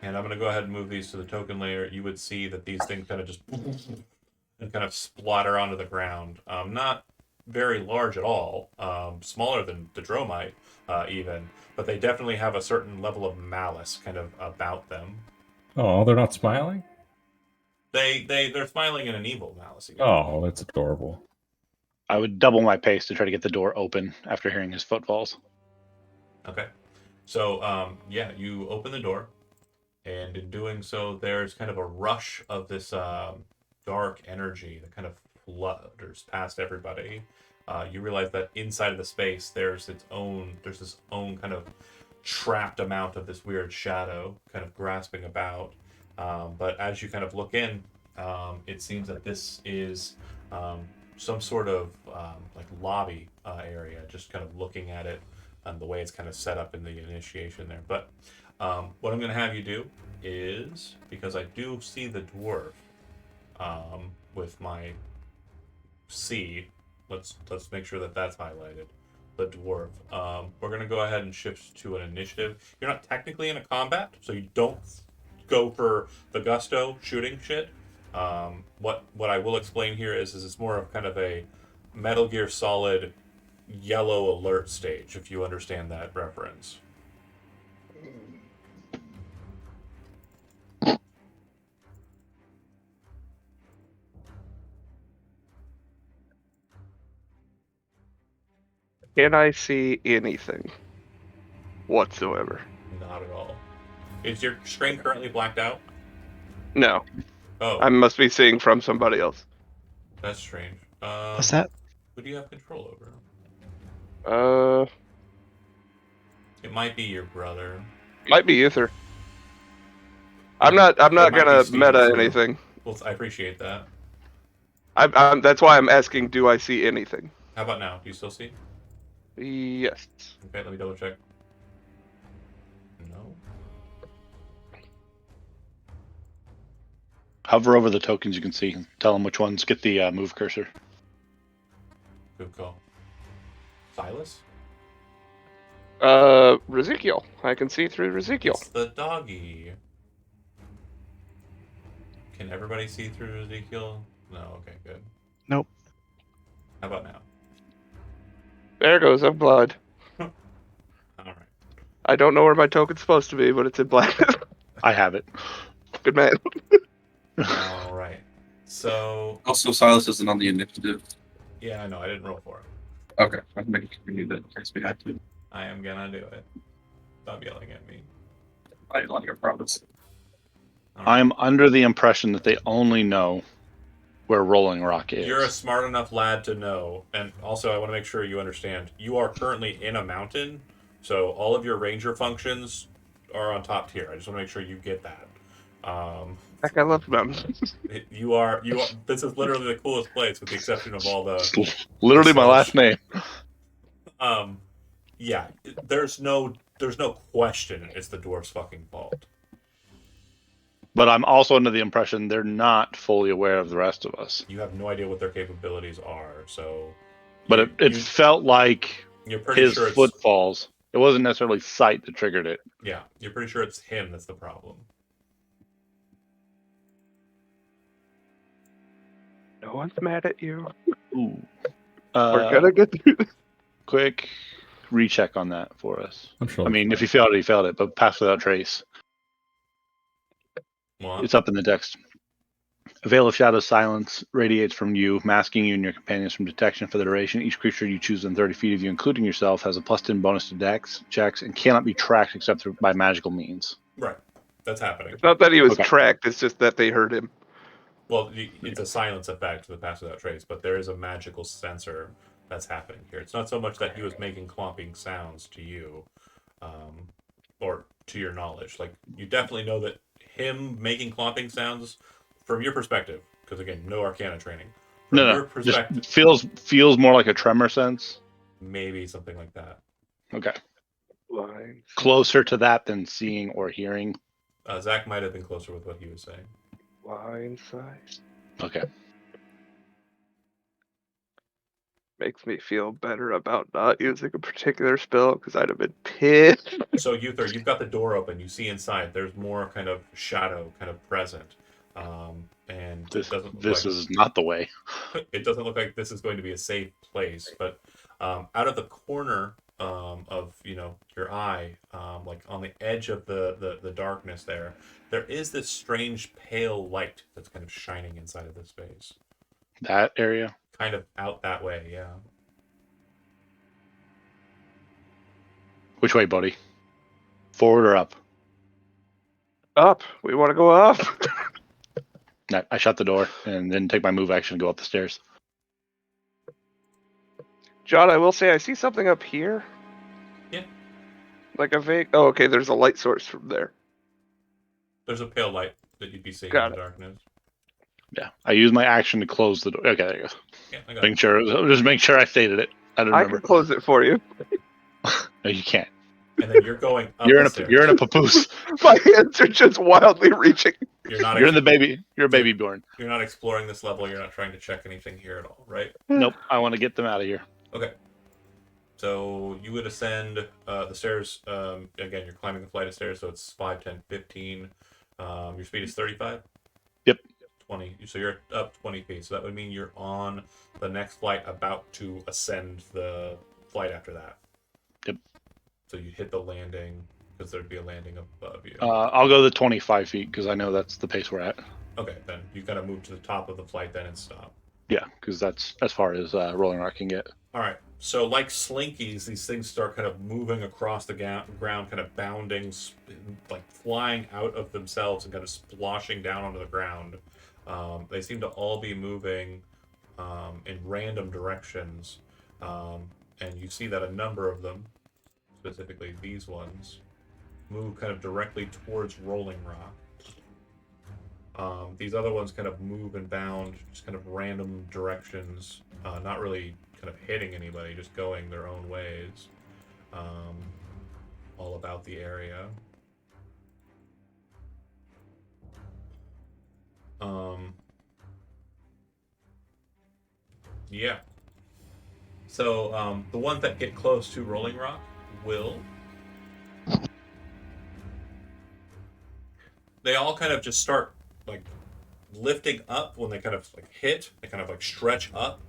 And I'm going to go ahead and move these to the token layer. You would see that these things kind of just and kind of splatter onto the ground. Not very large at all. Smaller than the Dromite, even. But they definitely have a certain level of malice kind of about them. Oh, they're not smiling? They're smiling in an evil malice again. Oh, that's adorable. I would double my pace to try to get the door open after hearing his footfalls. Okay. So, yeah, you open the door, and in doing so, there's kind of a rush of this dark energy that kind of flutters past everybody. You realize that inside of the space, there's this own kind of trapped amount of this weird shadow kind of grasping about. But as you kind of look in, it seems that this is some sort of like lobby area, just kind of looking at it and the way it's kind of set up in the initiation there. But what I'm going to have you do is, because I do see the dwarf with my C, let's make sure that that's highlighted. The dwarf. We're going to go ahead and shift to an initiative. You're not technically in a combat, so you don't go for the gusto shooting shit. What I will explain here is it's more of kind of a Metal Gear Solid yellow alert stage, if you understand that reference. Can I see anything whatsoever? Not at all. Is your screen currently blacked out? No, Oh, I must be seeing from somebody else. that's strange. What's that? Who do you have control over? Uh, It might be your brother. might be Uther. I'm not It might be gonna Steve, meta too. anything. Well, I appreciate that. That's why I'm asking. Do I see anything? How about now? Do you still see? Yes. Okay, let me double check. No. Hover over the tokens you can see. Tell them which ones get the move cursor. Good call. Silas? Ezekiel. I can see through Ezekiel. It's the doggy. Can everybody see through Ezekiel? No. Okay, good. Nope. How about now? There goes a blood. All right. I don't know where my token's supposed to be, but it's in black. I have it. Good man. All right. So Also, Silas isn't on the initiative. yeah, I know I didn't roll for it. Okay, I'm making sure you did in case we had to. I am gonna do it. Stop yelling at me. I like your promise. All right. I'm under the impression that they only know where Rolling Rock is. You're a smart enough lad to know, and also I want to make sure you understand. You are currently in a mountain, so all of your ranger functions are on top tier. I just want to make sure you get that. Heck, I love mountains. You are. This is literally the coolest place, with the exception of all the. Literally my last name. Yeah. There's no question. It's the dwarf's fucking fault. But I'm also under the impression they're not fully aware of the rest of us. You have no idea what their capabilities are, so. But it felt like You're pretty his sure it's. footfalls. It wasn't necessarily sight that triggered it. Yeah, you're pretty sure it's him that's the problem. No one's mad at you. Ooh. We're gonna get through this. Quick recheck on that for us. I'm sure. I mean, if you failed it, you failed it, but pass without trace. Well, It's up in the text. A veil of shadow silence radiates from you, masking you and your companions from detection for the duration. Each creature you choose within 30 feet of you, including yourself, has a +10 bonus to dex checks and cannot be tracked except by magical means. right. That's happening. It's not that he was Okay. tracked. It's just that they heard him. Well, it's a silence effect to the pass without trace, but there is a magical sensor that's happening here. It's not so much that he was making clomping sounds to you, or to your knowledge. Like, you definitely know that him making clomping sounds, from your perspective, because again, no Arcana training. From your No, perspective, just feels more like a tremor sense. maybe something like that. Okay, Line. closer to that than seeing or hearing. Zach might have been closer with what he was saying. Line size. Okay, Makes me feel better about not using a particular spell because I'd have been pissed. So, Uther, you've got the door open. You see inside. There's more kind of shadow kind of present. And this it doesn't look this like, is not the way. it doesn't look like this is going to be a safe place. But out of the corner of your eye, like on the edge of the darkness there is this strange pale light that's kind of shining inside of this space. That area. Kind of out that way, yeah. Which way, buddy? Forward or up? Up. We want to go up. No, I shut the door and then take my move action and go up the stairs. John, I will say I see something up here. Yeah. Like a vague. Oh, okay. There's a light source from there. There's a pale light that you'd be seeing Got in the it. darkness. Yeah, I use my action to close the door. Okay, there you go. Yeah, I got it. Making sure, just make sure I stated it. I don't I remember. can close it for you. No, you can't. And then you're going up You're the in a stairs. you're in a papoose. My hands are just wildly reaching. You're not You're in the baby. You're a baby born. You're not exploring this level. You're not trying to check anything here at all, right? Nope. I want to get them out of here. Okay. So you would ascend the stairs. Again, you're climbing a flight of stairs, so it's 5, 10, 15. Your speed is 35? Yep. 20. So you're up 20 feet. So that would mean you're on the next flight about to ascend the flight after that. Yep. So you hit the landing, because there'd be a landing above you. I'll go the 25 feet because I know that's the pace we're at. Okay, then you gotta move to the top of the flight then and stop. Yeah, because that's as far as Rolling Rock can get. All right. So, like slinkies, these things start kind of moving across the ground, kind of bounding, like flying out of themselves and kind of splashing down onto the ground. They seem to all be moving in random directions. And you see that a number of them, specifically these ones, move kind of directly towards Rolling Rock. These other ones kind of move and bound, just kind of random directions, not really kind of hitting anybody, just going their own ways, all about the area. Yeah. So the ones that get close to Rolling Rock will. They all kind of just start like lifting up when they kind of like hit. They kind of like stretch up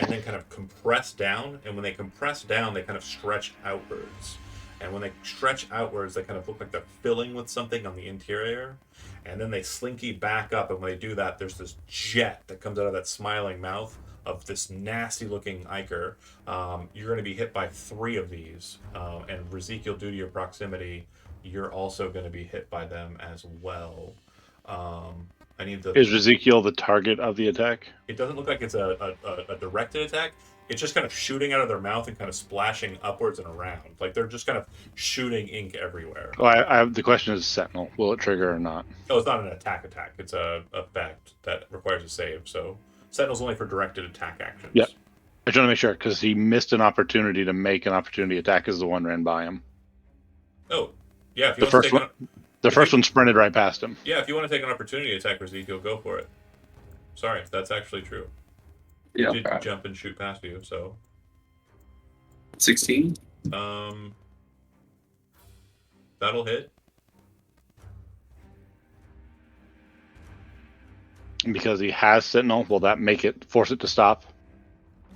and then kind of compress down. And when they compress down, they kind of stretch outwards. And when they stretch outwards, they kind of look like they're filling with something on the interior. And then they slinky back up. And when they do that, there's this jet that comes out of that smiling mouth of this nasty looking Iker. You're going to be hit by 3 of these. And Ezekiel, due to your proximity, you're also going to be hit by them as well. I need the. Is Ezekiel the target of the attack? It doesn't look like it's a directed attack. It's just kind of shooting out of their mouth and kind of splashing upwards and around. Like they're just kind of shooting ink everywhere. Well, the question is Sentinel. Will it trigger or not? Oh, it's not an attack. It's a effect that requires a save. So Sentinel's only for directed attack actions. Yep. I just want to make sure because he missed an opportunity to make an opportunity attack as the one ran by him. Oh, yeah. If you The want to first take one, the first one sprinted right past him. yeah, if you want to take an opportunity attack for Ezekiel, go for it. Sorry, that's actually true. Yeah. He did jump and shoot past you, so 16. That'll hit. And because he has Sentinel, will that force it to stop?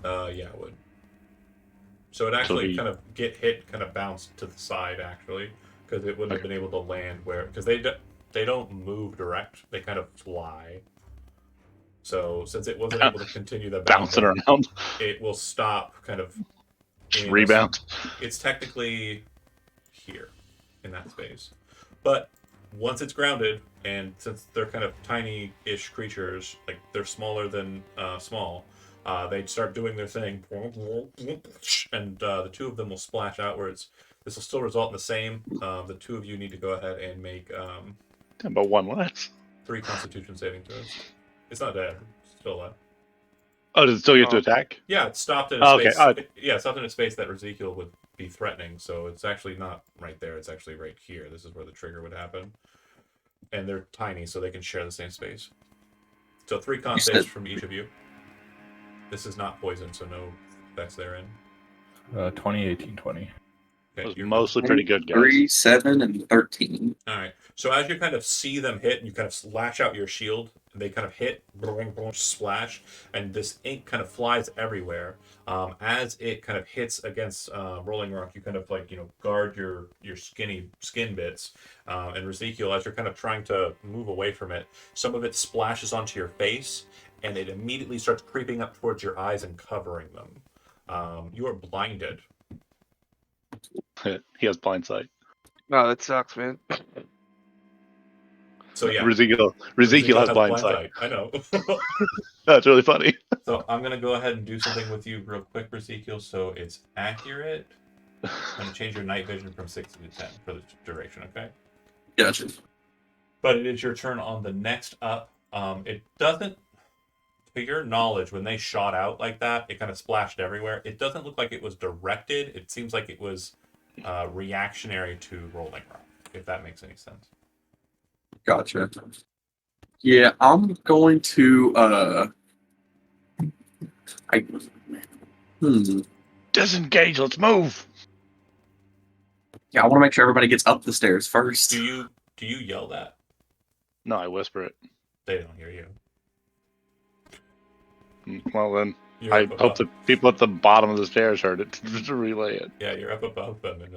Yeah, it would. So it actually he- kind of get hit, kind of bounced to the side, actually, because it wouldn't have been able to land where, because they don't move direct, they kind of fly. So since it wasn't able to continue the Bouncing bounding, around. it will stop kind of. Just in- rebound. It's technically here in that space, but once it's grounded, and since they're kind of tiny-ish creatures, like they're smaller than small, they start doing their thing, and the 2 of them will splash outwards. This will still result in the same. The 2 of you need to go ahead and make But 1 less. 3 Constitution saving throws. It's not dead. It's still alive. Oh, does it still get to attack? Yeah, it's stopped in a Oh, okay. space. Yeah, it's stopped in a space that Ezekiel would be threatening. So it's actually not right there. It's actually right here. This is where the trigger would happen. And they're tiny, so they can share the same space. So 3 con saves from each of you. This is not poison, so no effects therein. 20, 18, 20. It Okay, was you're mostly pretty good, guys. 3, 7, and 13. all right. So as you kind of see them hit, and you kind of lash out your shield, and they kind of hit, splash, and this ink kind of flies everywhere. As it kind of hits against Rolling Rock, you kind of like guard your skin bits. And Ezekiel, as you're kind of trying to move away from it, some of it splashes onto your face, and it immediately starts creeping up towards your eyes and covering them. You are blinded. He has blind sight. No, that sucks, man. So yeah, Ezekiel has blind sight. I know. That's really funny. So I'm gonna go ahead and do something with you real quick, Ezekiel. So it's accurate. I'm gonna change your night vision from 60 to 10 for the duration, okay? Gotcha. But it is your turn on the next up. It doesn't, to your knowledge, when they shot out like that, it kind of splashed everywhere. It doesn't look like it was directed. It seems like it was reactionary to Rolling Rock, if that makes any sense. Gotcha. Yeah, I'm going to Disengage, let's move. Yeah, I want to make sure everybody gets up the stairs first. Do you yell that? No, I whisper it. They don't hear you. Well then, You're I up hope above. the people at the bottom of the stairs heard it to relay it. Yeah, you're up above them and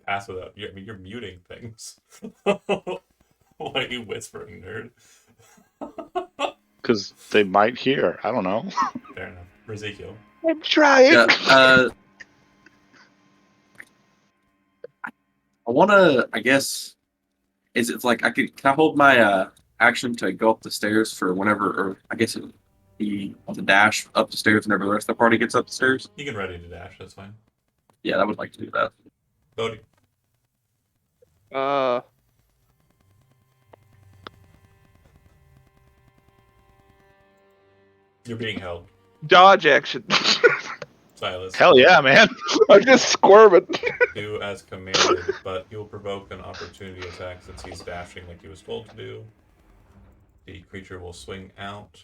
pass without. You're muting things. Why are you whispering, nerd? Because they might hear. I don't know. Fair enough. Ezekiel. I'm trying. Yeah, I want to. I guess it's like I could. Can I hold my action to go up the stairs for whenever, or I guess it would be the dash up the stairs whenever the rest of the party gets up the stairs. You can ready to dash. That's fine. Yeah, I would like to do that. Bodhi. You're being held. Dodge action. Silas. Hell yeah, man. I'm just squirming. Do as commanded, but he will provoke an opportunity attack since he's dashing like he was told to do. The creature will swing out.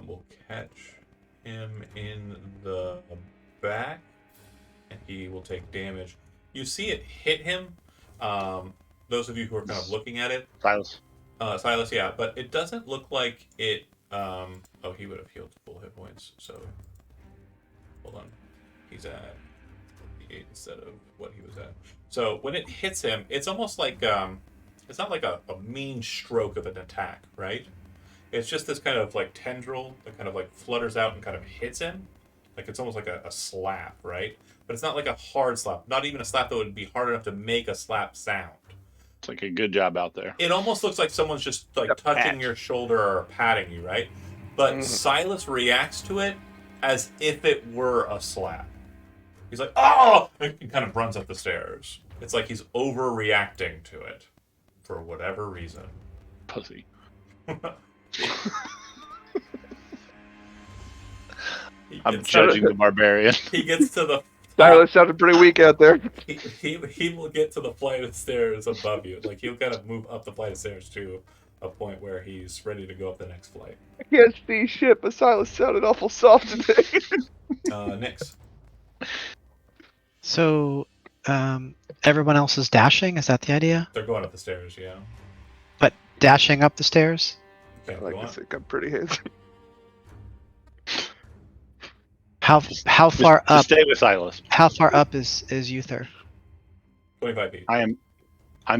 We'll catch him in the back, and he will take damage. You see it hit him. Those of you who are kind of looking at it, Silas. Silas, yeah, but it doesn't look like it. Oh, he would have healed full hit points. So, hold on, he's at 8 instead of what he was at. So when it hits him, it's almost like it's not like a mean stroke of an attack, right? It's just this kind of like tendril that kind of like flutters out and kind of hits him. Like it's almost like a slap, right? But it's not like a hard slap. Not even a slap that would be hard enough to make a slap sound. It's like a good job out there. It almost looks like someone's just like touching your shoulder or patting you, right? But Silas reacts to it as if it were a slap. He's like, oh! And kind of runs up the stairs. It's like he's overreacting to it for whatever reason. Pussy. I'm judging the barbarian. He gets to the Silas sounded pretty weak out there. he will get to the flight of stairs above you. Like he'll kind of move up the flight of stairs to a point where he's ready to go up the next flight. I can't see shit, but Silas sounded awful soft today. Nyx. So, everyone else is dashing? Is that the idea? They're going up the stairs, yeah. But dashing up the stairs? Okay, I go like on. to think I'm pretty handsome. How far Just up? stay with Silas. How far up is Uther? 25 feet. I'm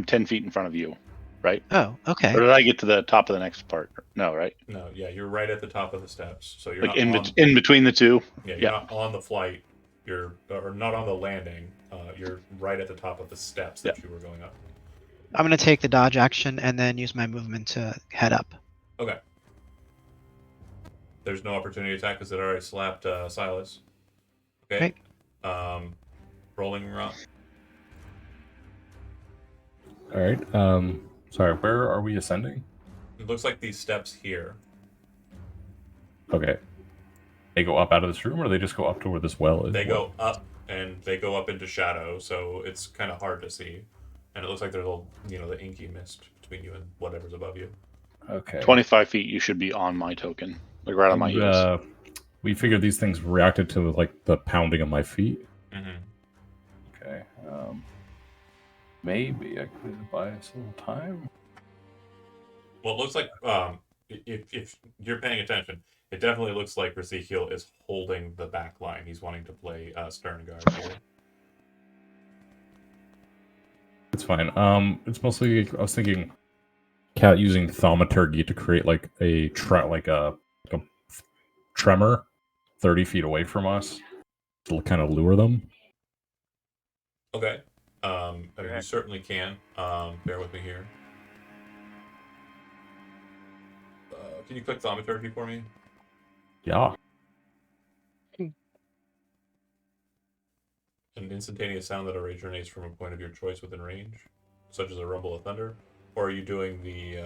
10 feet in front of you, right? Oh, okay. Or did I get to the top of the next part? No, right? No, yeah, you're right at the top of the steps. So you're Like not in between the two. you're yeah. not on the flight. You're or not on the landing. You're right at the top of the steps that you were going up. I'm gonna take the dodge action and then use my movement to head up. Okay. There's no opportunity attack because it already slapped Silas. Okay. Rolling rock. All right. Sorry. Where are we ascending? It looks like these steps here. Okay. They go up out of this room, or they just go up to where this well is? They go up and they go up into shadow, so it's kind of hard to see. And it looks like there's a the inky mist between you and whatever's above you. Okay. 25 feet, you should be on my token. Like right on my heels. We figured these things reacted to like the pounding of my feet. Mm-hmm. Okay. Maybe I could buy us a little time. Well, it looks like if you're paying attention, it definitely looks like Ezekiel is holding the back line. He's wanting to play stern guard here. It's fine. It's mostly I was thinking, Cat using thaumaturgy to create like a tremor 30 feet away from us to kind of lure them. Okay. I mean, you certainly can. Bear with me here. Can you click thaumaturgy for me? Yeah. An instantaneous sound that originates from a point of your choice within range, such as a rumble of thunder, or are you doing the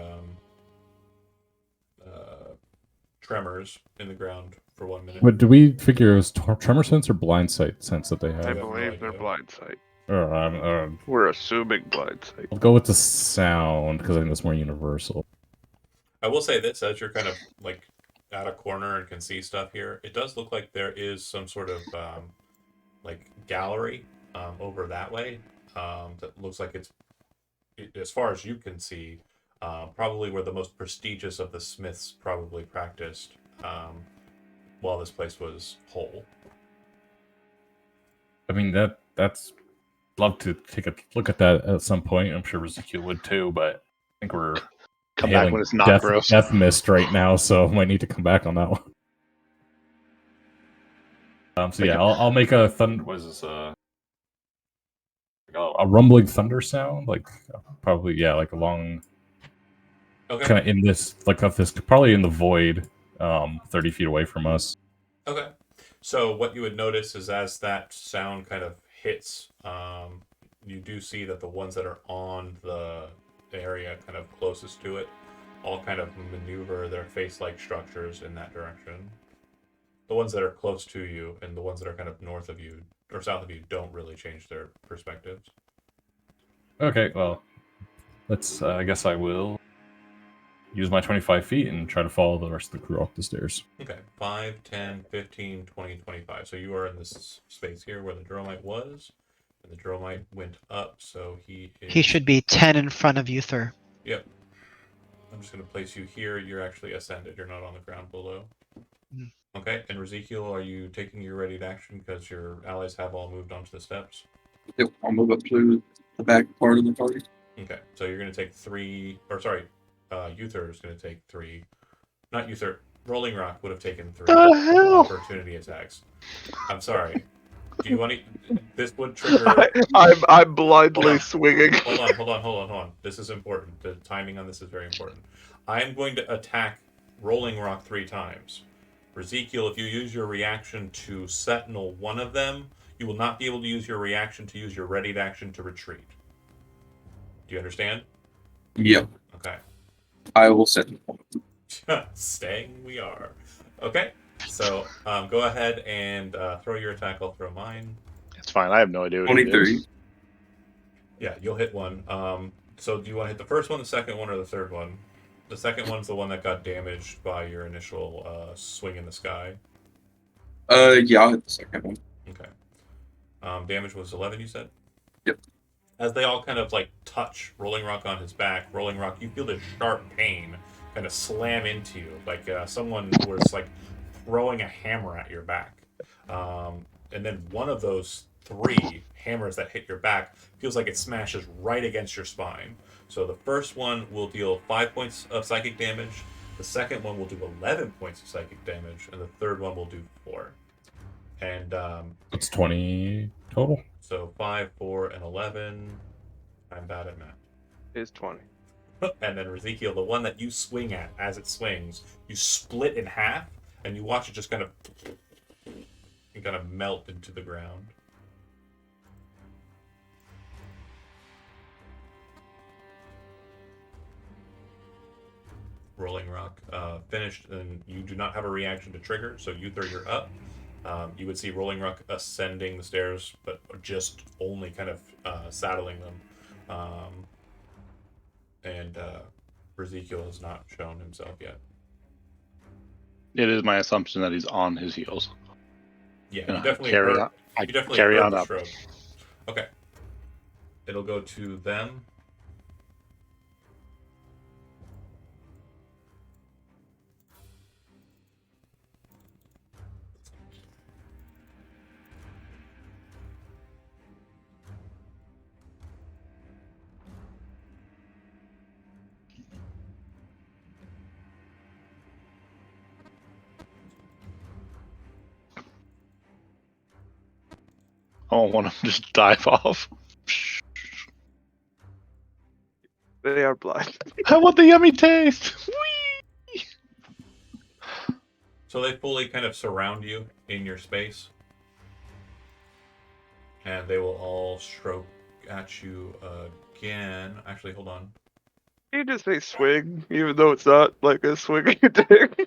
tremors in the ground for 1 minute? But do we figure it was tremor sense or blind sight sense that they I have? have no believe they're idea. blind sight. I'll We're assuming blind sight. go with the sound because I think that's more universal. I will say this, as you're kind of like at a corner and can see stuff here, it does look like there is some sort of like gallery over that way that looks like it's, as far as you can see, probably where the most prestigious of the smiths probably practiced while this place was whole. I mean that's love to take a look at that at some point. I'm sure Ezekiel would too, but I think we're Come back hailing when it's not gross. death mist right now, so might need to come back on that one. So yeah, I'll make a thunder. What is this? a rumbling thunder sound, like probably like along Okay. kind of in this like of this probably in the void, 30 feet away from us. Okay. So what you would notice is as that sound kind of hits, you do see that the ones that are on the area kind of closest to it all kind of maneuver their face-like structures in that direction. The ones that are close to you and the ones that are kind of north of you or south of you don't really change their perspectives. Okay, well, let's. I guess I will use my 25 feet and try to follow the rest of the crew up the stairs. Okay, 5, 10, 15, 20, 25. So you are in this space here where the Dromite was, and the Dromite went up, so he is... He should be 10 in front of Uther. Yep. I'm just going to place you here. You're actually ascended. You're not on the ground below. Mm. Okay, and Ezekiel, are you taking your ready to action because your allies have all moved onto the steps? Yep, I'll move up to the back part of the party. Okay, so you're going to take 3, or sorry, Uther is going to take 3. Not Uther, Rolling Rock would have taken 3 The hell? opportunity attacks. I'm sorry. Do you want to... This would trigger... I'm blindly Hold on. swinging. Hold on. This is important. The timing on this is very important. I am going to attack Rolling Rock 3 times. Ezekiel, if you use your reaction to Sentinel one of them, you will not be able to use your reaction to use your readied action to retreat. Do you understand? Yep, Okay. I will set it. Staying we are. Okay. So go ahead and throw your attack. I'll throw mine. It's fine. I have no idea what it 23. is. Yeah, you'll hit one. So do you want to hit the first one, the second one, or the third one? The second one's the one that got damaged by your initial swing in the sky. Yeah, I'll hit the second one. Okay. Damage was 11, you said? Yep. As they all kind of like touch Rolling Rock on his back, Rolling Rock, you feel this sharp pain kind of slam into you, like someone was like throwing a hammer at your back. And then one of those 3 hammers that hit your back feels like it smashes right against your spine. So the first one will deal 5 points of psychic damage, the second one will do 11 points of psychic damage, and the third one will do 4. And It's 20 total. so 5, 4, and 11. I'm bad at math. Is 20. And then Ezekiel, the one that you swing at as it swings, you split in half, and you watch it just kind of melt into the ground. Rolling Rock finished, and you do not have a reaction to trigger, so Uther, you're up. You would see Rolling Rock ascending the stairs, but just only kind of saddling them. And Ezekiel has not shown himself yet. It is my assumption that he's on his heels. Yeah, Gonna you definitely carry heard, on. I you definitely carry heard on the up. stroke. Okay. It'll go to them. I don't want him to just dive off. They are blind. I want the yummy taste. Whee! So they fully kind of surround you in your space. And they will all stroke at you again. Actually, hold on. You just say swing, even though it's not like a swinging attack.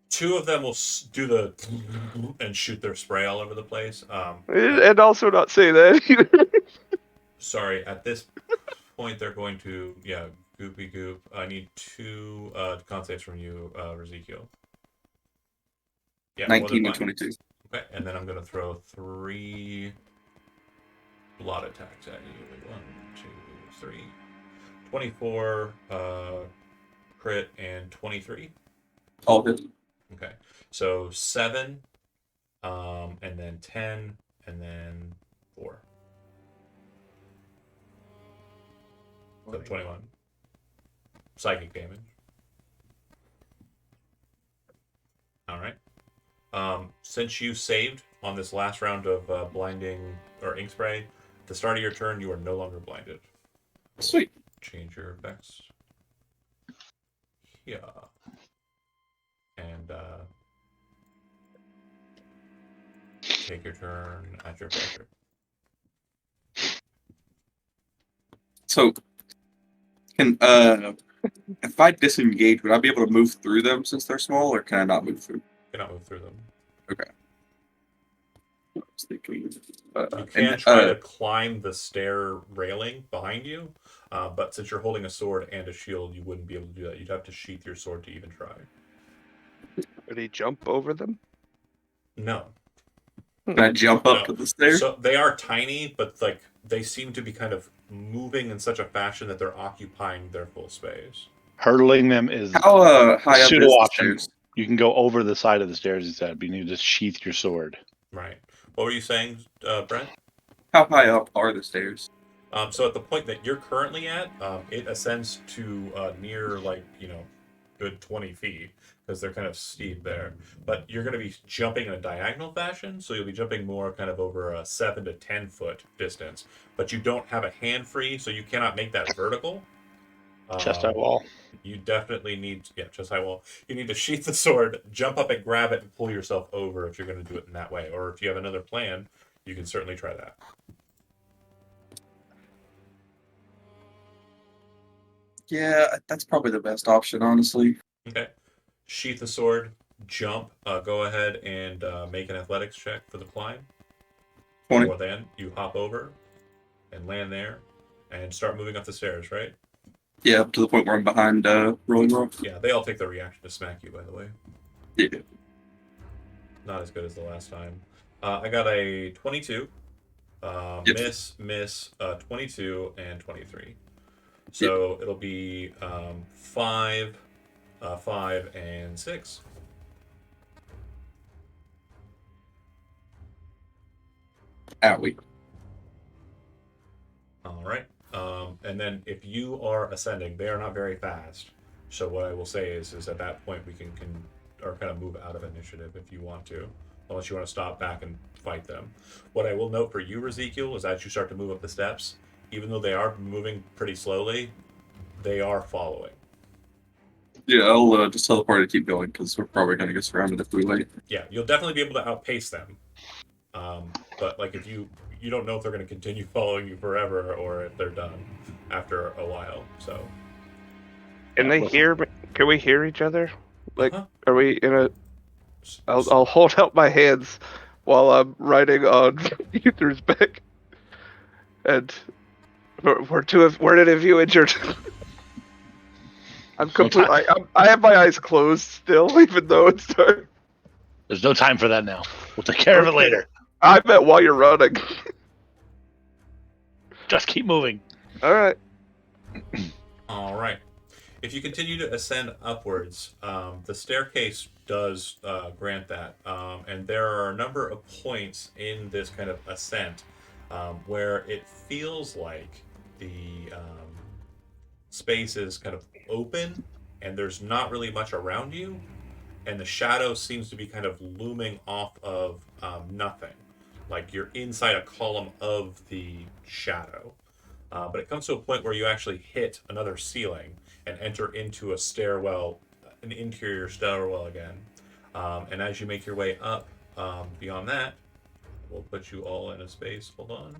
2 of them will do the and shoot their spray all over the place. And also not say that either. Sorry, at this point they're going to, goopy goop. I need 2 con saves from you, Ezekiel. Yeah, more 19 than and fine. 22. Okay, and then I'm going to throw 3 blot attacks at you. Wait, 1, 2, 3. 24 crit and 23. All good. Okay, so 7, and then 10, and then 4. So 21. Psychic damage. Alright. Since you saved on this last round of blinding or ink spray, At the start of your turn, you are no longer blinded. Sweet. Change your effects. Yeah. And take your turn at your pleasure. So, can if I disengage, would I be able to move through them since they're small, or can I not move through? Cannot move through them. Okay. I was thinking, You can try to climb the stair railing behind you, but since you're holding a sword and a shield, you wouldn't be able to do that. You'd have to sheath your sword to even try. Could he jump over them? No. can I jump up No. to the stairs? So they are tiny, but like they seem to be kind of moving in such a fashion that they're occupying their full space. Hurdling them is How high up pseudo is the option. stairs? You can go over the side of the stairs instead, but you need to just sheath your sword. Right. What were you saying, Brent? How high up are the stairs? So at the point that you're currently at, it ascends to near good 20 feet because they're kind of steep there. But you're going to be jumping in a diagonal fashion, so you'll be jumping more kind of over a 7 to 10 foot distance. But you don't have a hand free, so you cannot make that vertical. Chest high wall. You definitely need, chest high wall. You need to sheath the sword, jump up and grab it, and pull yourself over if you're going to do it in that way. Or if you have another plan, you can certainly try that. Yeah, that's probably the best option, honestly. Okay. Sheath the sword, jump. Go ahead and make an athletics check for the climb. 20. Or then you hop over and land there and start moving up the stairs, right? Yeah, up to the point where I'm behind Rolling Rock. Yeah, they all take the reaction to smack you, by the way. Yeah. Not as good as the last time. I got a 22. Yep. Miss, 22, and 23. So it'll be 5, 5, and 6. Owie. All right. And then if you are ascending, they are not very fast. So what I will say is at that point we can or kind of move out of initiative if you want to, unless you want to stop back and fight them. What I will note for you, Ezekiel, is as you start to move up the steps, even though they are moving pretty slowly, they are following. Yeah, I'll just tell the party to keep going because we're probably going to get surrounded if we wait. Yeah, you'll definitely be able to outpace them. But like if you don't know if they're going to continue following you forever or if they're done after a while. So Can they hear me? Can we hear each other? Like, Uh-huh. are we in a? I'll hold out my hands while I'm riding on Ether's back. And where did have you injured? I'm complete. I have my eyes closed still, even though it's dark. There's no time for that now. We'll take care of it Okay. later. I meant while you're running. Just keep moving. All right. All right. If you continue to ascend upwards, the staircase does grant that. And there are a number of points in this kind of ascent where it feels like the space is kind of open and there's not really much around you. And the shadow seems to be kind of looming off of nothing. Like you're inside a column of the shadow. But it comes to a point where you actually hit another ceiling and enter into a stairwell, an interior stairwell again. And as you make your way up beyond that, we'll put you all in a space. Hold on.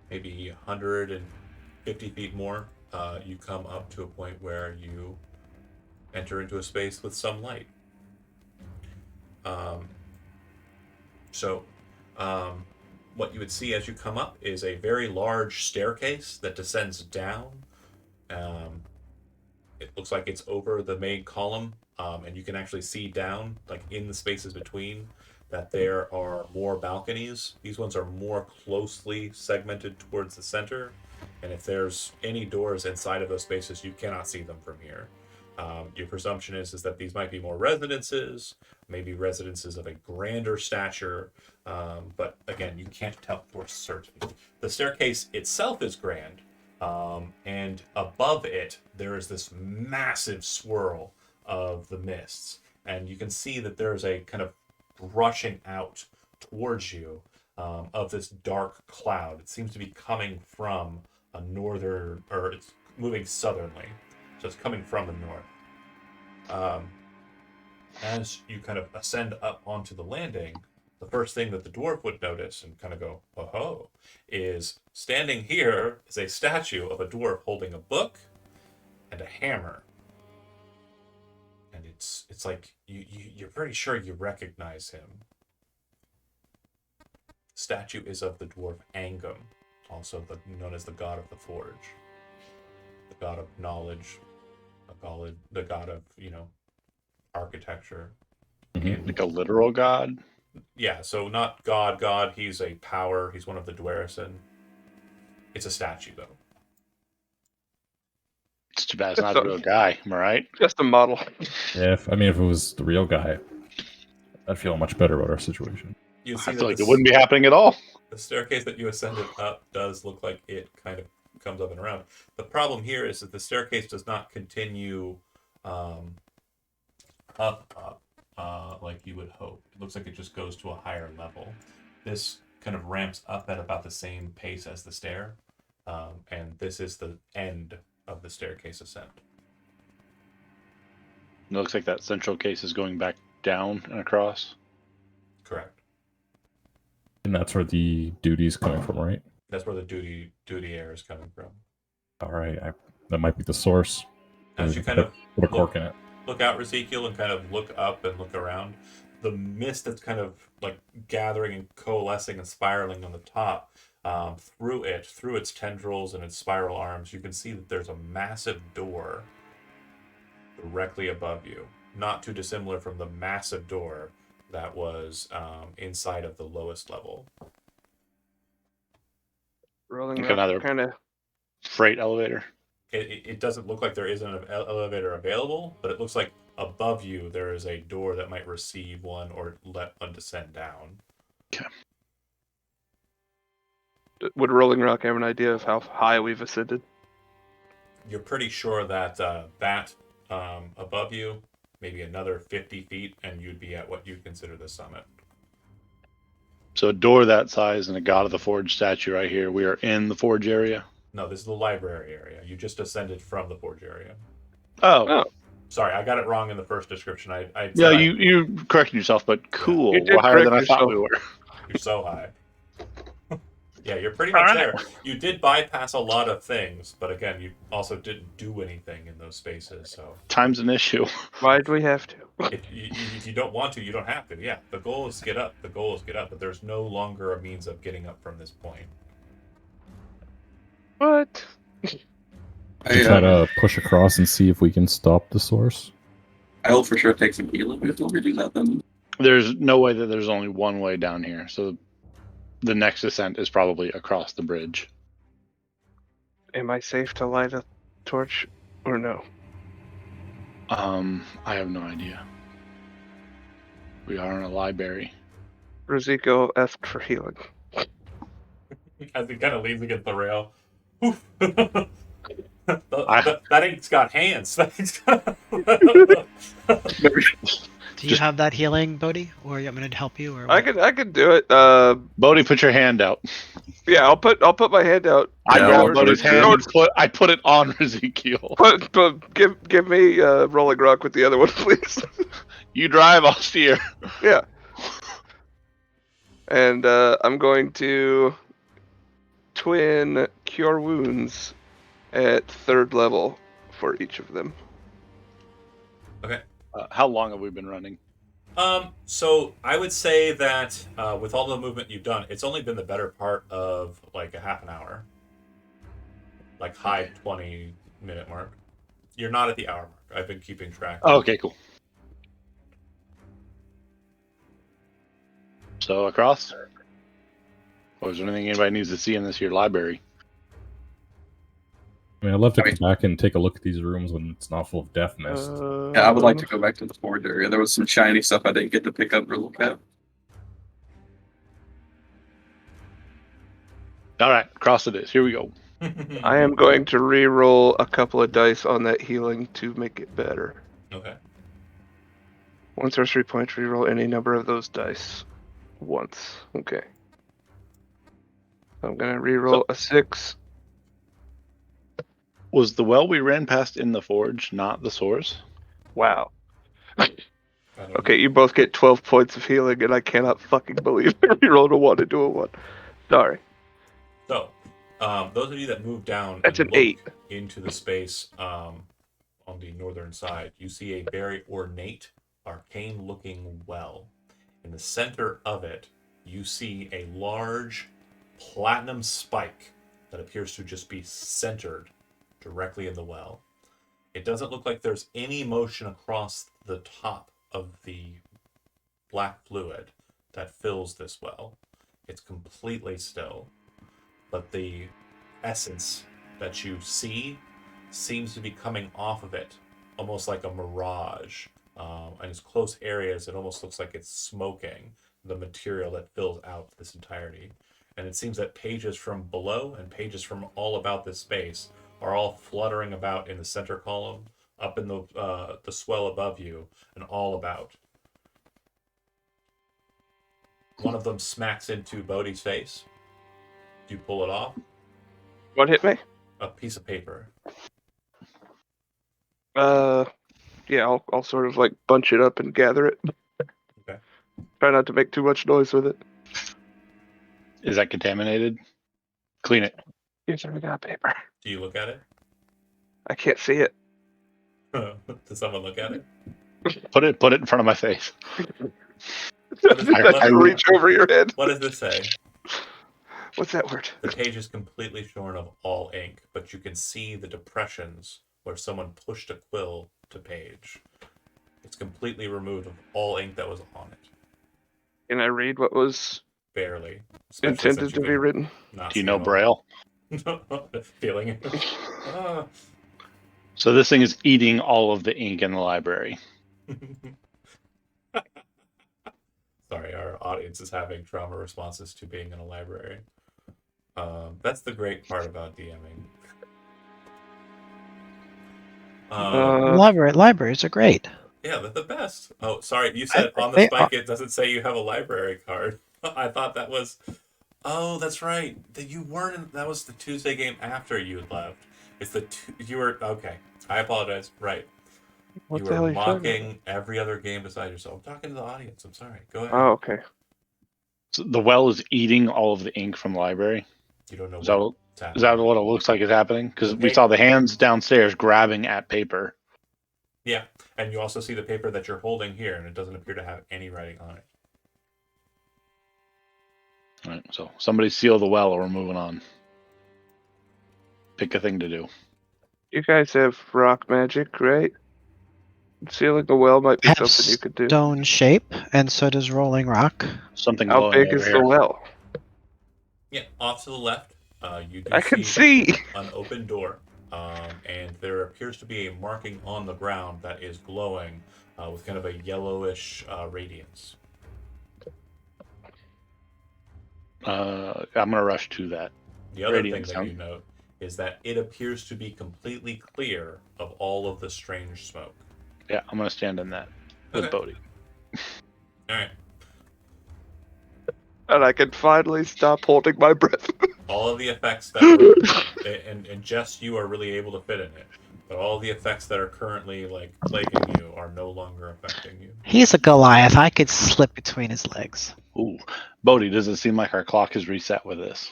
Maybe 150 feet more, you come up to a point where you enter into a space with some light. What you would see as you come up is a very large staircase that descends down. It looks like it's over the main column, and you can actually see down, like in the spaces between, that there are more balconies. These ones are more closely segmented towards the center, and if there's any doors inside of those spaces, you cannot see them from here. Your presumption is that these might be more residences, maybe residences of a grander stature, but again, you can't tell for certain. The staircase itself is grand, and above it, there is this massive swirl of the mists, and you can see that there's a kind of rushing out towards you of this dark cloud. It seems to be coming from a northern, or it's moving southernly, so it's coming from the north. As you kind of ascend up onto the landing, the first thing that the dwarf would notice and kind of go, oh, is standing here is a statue of a dwarf holding a book and a hammer. And it's like you're pretty sure you recognize him. The statue is of the dwarf Angum, also known as the god of the forge, the god of knowledge, the god of, architecture. Mhm. Like a literal god. Yeah, so not god, he's a power, he's one of the Dwarison. It's a statue, though. It's too bad it's not a real guy. Am I right? Just a model. Yeah, if it was the real guy, I'd feel much better about our situation. You see I that feel like this- it wouldn't be happening at all. the staircase that you ascended up does look like it kind of comes up and around. The problem here is that the staircase does not continue up like you would hope. It looks like it just goes to a higher level. This kind of ramps up at about the same pace as the stair, and this is the end of the staircase ascent. It looks like that central case is going back down and across. Correct. And that's where the duty's coming from, right? That's where the duty air is coming from. All right, that might be the source. As you kind of put a cork in it. look out, Ezekiel, and kind of look up and look around, the mist that's kind of like gathering and coalescing and spiraling on the top, through its tendrils and its spiral arms, you can see that there's a massive door directly above you, not too dissimilar from the massive door that was inside of the lowest level. Rolling Like another- kind of. Freight elevator. It doesn't look like there is an elevator available, but it looks like above you there is a door that might receive one or let one descend down. Would Rolling Rock have an idea of how high we've ascended? You're pretty sure that above you, maybe another 50 feet, and you'd be at what you'd consider the summit. So a door that size and a God of the Forge statue right here. We are in the Forge area. No, this is the library area. You just ascended from the forge area. Oh. Sorry, I got it wrong in the first description. I Yeah, said you corrected yourself, but cool. You did We're higher than I correct thought we yourself. were. you're so high. Yeah, you're pretty much there. You did bypass a lot of things, but again, you also didn't do anything in those spaces. So Time's an issue. Why'd we have to? if you don't want to, you don't have to. Yeah, the goal is to get up. The goal is to get up, but there's no longer a means of getting up from this point. What? Try to push across and see if we can stop the source. I'll for sure take some healing before we do that then. There's no way that there's only one way down here. So the next ascent is probably across the bridge. Am I safe to light a torch or no? I have no idea. We are in a library. Rosico asked for healing. As he kind of leans against the rail. Oof. That ink's got hands. That ink's got... Do you have that healing, Bodhi, or you want me to help you? Or I what? can do it. Bodhi, put your hand out. Yeah, I'll put my hand out. I Yeah, grabbed or- Bodhi's or- hand and I put it on Ezekiel. But give me Rolling Rock with the other one, please. You drive, I'll steer. Yeah. And I'm going to twin Cure Wounds at 3rd level for each of them. Okay. How long have we been running? So I would say that with all the movement you've done, it's only been the better part of like a half an hour. Like high 20-minute mark. You're not at the hour mark. I've been keeping track. Oh, okay, cool. So across? Or is there anything anybody needs to see in this here library? I mean, I'd love to come back and take a look at these rooms when it's not full of death mist. Yeah, I would like to go back to the forge area. There was some shiny stuff I didn't get to pick up or look at. All right, across it is. Here we go. I am going to re-roll a couple of dice on that healing to make it better. Okay. 1 sorcery point, reroll any number of those dice. Once. Okay. I'm gonna reroll a 6. Was the well we ran past in the forge not the source? Wow. I don't Okay, know. you both get 12 points of healing, and I cannot fucking believe I rerolled a 1 into a 1. Sorry. So, those of you that move down That's and an look 8. into the space on the northern side, you see a very ornate, arcane-looking well. In the center of it, you see a large platinum spike that appears to just be centered directly in the well. It doesn't look like there's any motion across the top of the black fluid that fills this well. It's completely still. But the essence that you see seems to be coming off of it, almost like a mirage. In its close areas, it almost looks like it's smoking the material that fills out this entirety. And it seems that pages from below and pages from all about this space are all fluttering about in the center column, up in the swell above you, and all about. One of them smacks into Bodhi's face. Do you pull it off? What hit me? A piece of paper. Yeah, I'll sort of like bunch it up and gather it. Okay. Try not to make too much noise with it. Is that contaminated? Clean it. Here's we got paper. Do you look at it? I can't see it. Does someone look at it? Put it in front of my face. I reach over your head. What does this say? What's that word? The page is completely shorn of all ink, but you can see the depressions where someone pushed a quill to page. It's completely removed of all ink that was on it. Can I read what was Barely. Especially since intended you to be can written? not Do you see know it all. Braille? Feeling it. Ah. So this thing is eating all of the ink in the library. Sorry, our audience is having trauma responses to being in a library. That's the great part about DMing. Libraries are great. Yeah, they're the best. Oh, sorry, you said on the they spike it doesn't say you have a library card. I thought that was. Oh, that's right. That you weren't. That was the Tuesday game after you had left. It's the you were okay. I apologize. Right. What You the were hell are you talking mocking every other game beside yourself. I'm talking to the audience. I'm sorry. Go ahead. about? Oh, okay. So the well is eating all of the ink from the library. You don't know Is that, what's is happening. that what it looks like is happening? Because we Okay. saw the hands downstairs grabbing at paper. Yeah, and you also see the paper that you're holding here, and it doesn't appear to have any writing on it. All right, so somebody seal the well or we're moving on. Pick a thing to do. You guys have rock magic, right? Sealing a well might be Have something you could do. stone shape, and so does rolling rock. Something How glowing big over is here. the well? Yeah, off to the left, you do I can see. an open door, and there appears to be a marking on the ground that is glowing with kind of a yellowish radiance. I'm gonna rush to that. The other Radiance, thing that you note is that it appears to be completely clear of all of the strange smoke. Yeah, I'm gonna stand in that with Okay. Bodhi. All right, And I can finally stop holding my breath. all of the effects that were, and just you are really able to fit in it, but all of the effects that are currently like plaguing you are no longer affecting you. He's a Goliath. I could slip between his legs. Ooh, Bodhi, does it seem like our clock is reset with this?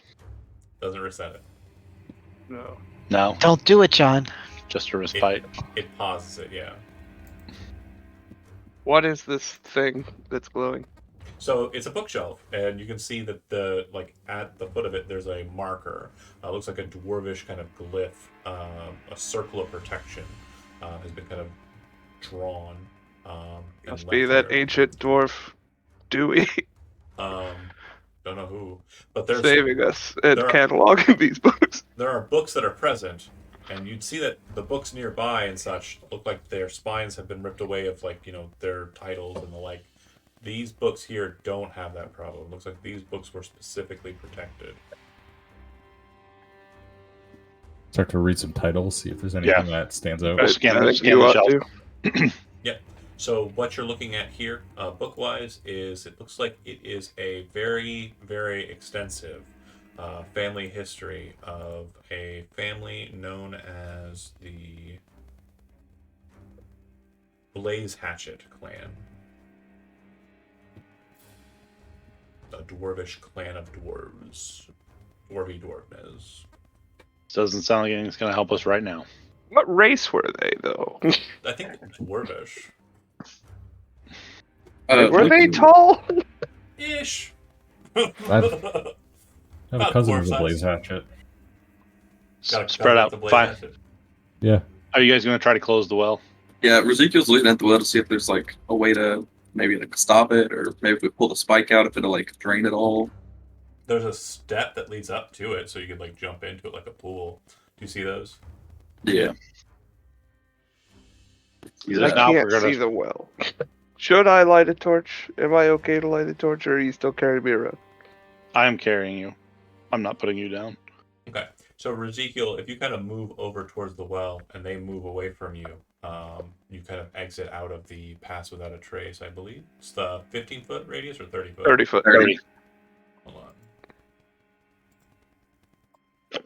Doesn't reset it. No. No, Don't do it, John. just a respite. It pauses it, yeah. What is this thing that's glowing? So it's a bookshelf, and you can see that the at the foot of it there's a marker. Looks like a dwarvish kind of glyph. A circle of protection has been kind of drawn. And Must be left that here. ancient dwarf Dewey Don't know who, but there's saving us and there are- cataloging these books. there are books that are present, and you'd see that the books nearby and such look like their spines have been ripped away of their titles and the like. These books here don't have that problem. Looks like these books were specifically protected. Start to read some titles, see if there's anything Yeah. that stands out. Go scan I the think you shelf. ought to. So what you're looking at here, book-wise, is it looks like it is a very, very extensive family history of a family known as the Blaze Hatchet clan. A dwarvish clan of dwarves. Dwarvy dwarveness. Doesn't sound like anything's gonna help us right now. What race were they, though? I think dwarvish. Were they looking- tall? Ish. I have a About cousin dwarf who's a size. blaze hatchet. Spread out. Fine. Yeah. Are you guys gonna try to close the well? Yeah, Ezekiel's looking at the well to see if there's like a way to maybe like stop it, or maybe if we pull the spike out, if it'll like drain it all. There's a step that leads up to it, so you could like jump into it like a pool. Do you see those? Yeah. Either I now can't we're gonna see the well. Should I light a torch? Am I okay to light a torch, or are you still carrying me around? I am carrying you. I'm not putting you down. Okay. So Ezekiel, if you kind of move over towards the well and they move away from you, you kind of exit out of the pass without a trace, I believe. It's the 15-foot radius or 30-foot? 30 foot. 30. Hold on.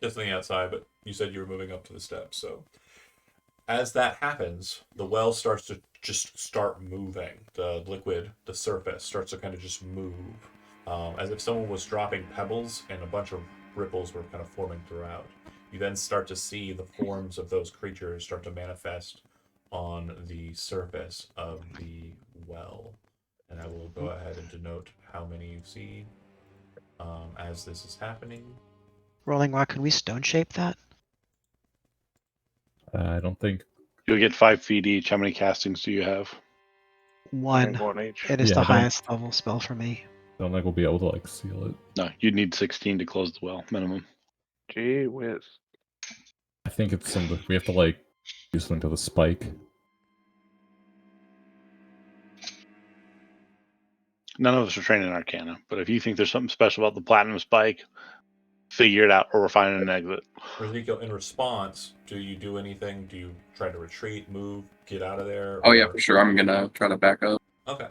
Just on the outside, but you said you were moving up to the steps, so as that happens, the well starts to just start moving. The liquid, the surface, starts to kind of just move, as if someone was dropping pebbles and a bunch of ripples were kind of forming throughout. You then start to see the forms of those creatures start to manifest on the surface of the well. And I will go ahead and denote how many you see as this is happening. Rolling Rock, can we stone shape that? I don't think. You'll get 5 feet each. How many castings do you have? One. One each. It is Yeah, the I don't- highest level spell for me. Don't think we'll be able to like seal it. No, you'd need 16 to close the well, minimum. Gee whiz. I think it's some. We have to like do something to the spike. None of us are trained in Arcana, but if you think there's something special about the Platinum Spike, figure it out, or we're finding an exit. Ezekiel, in response, do you do anything? Do you try to retreat, move, get out of there? Oh yeah, or- for sure. I'm gonna try to back up. Okay.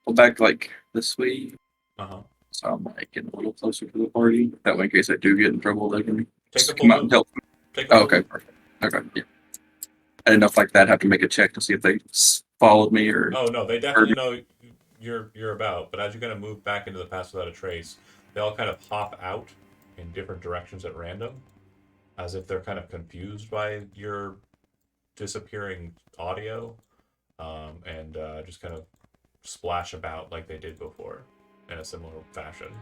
Pull back like this way, Uh-huh. so I'm like getting a little closer to the party. That way, in case I do get in trouble, they can Take a just full come out and move. help. Take a Oh, full okay, move. perfect. Okay, yeah. I didn't know if like that have to make a check to see if they followed me or. Oh no, they definitely know you're about, but as you kind of move back into the pass without a trace, they all kind of pop out in different directions at random, as if they're kind of confused by your disappearing audio, and just kind of splash about like they did before in a similar fashion.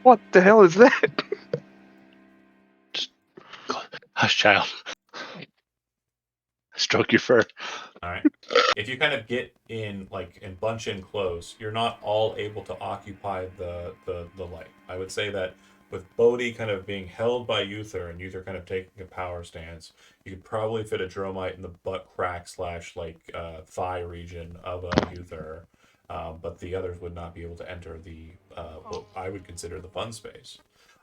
What the hell is that? Hush, child. Stroke your fur. All right. If you kind of get in, like, and bunch in close, you're not all able to occupy the light. I would say that with Bodhi kind of being held by Uther and Uther kind of taking a power stance, you could probably fit a Dromite in the butt crack / thigh region of a Uther, but the others would not be able to enter the what I would consider the fun space.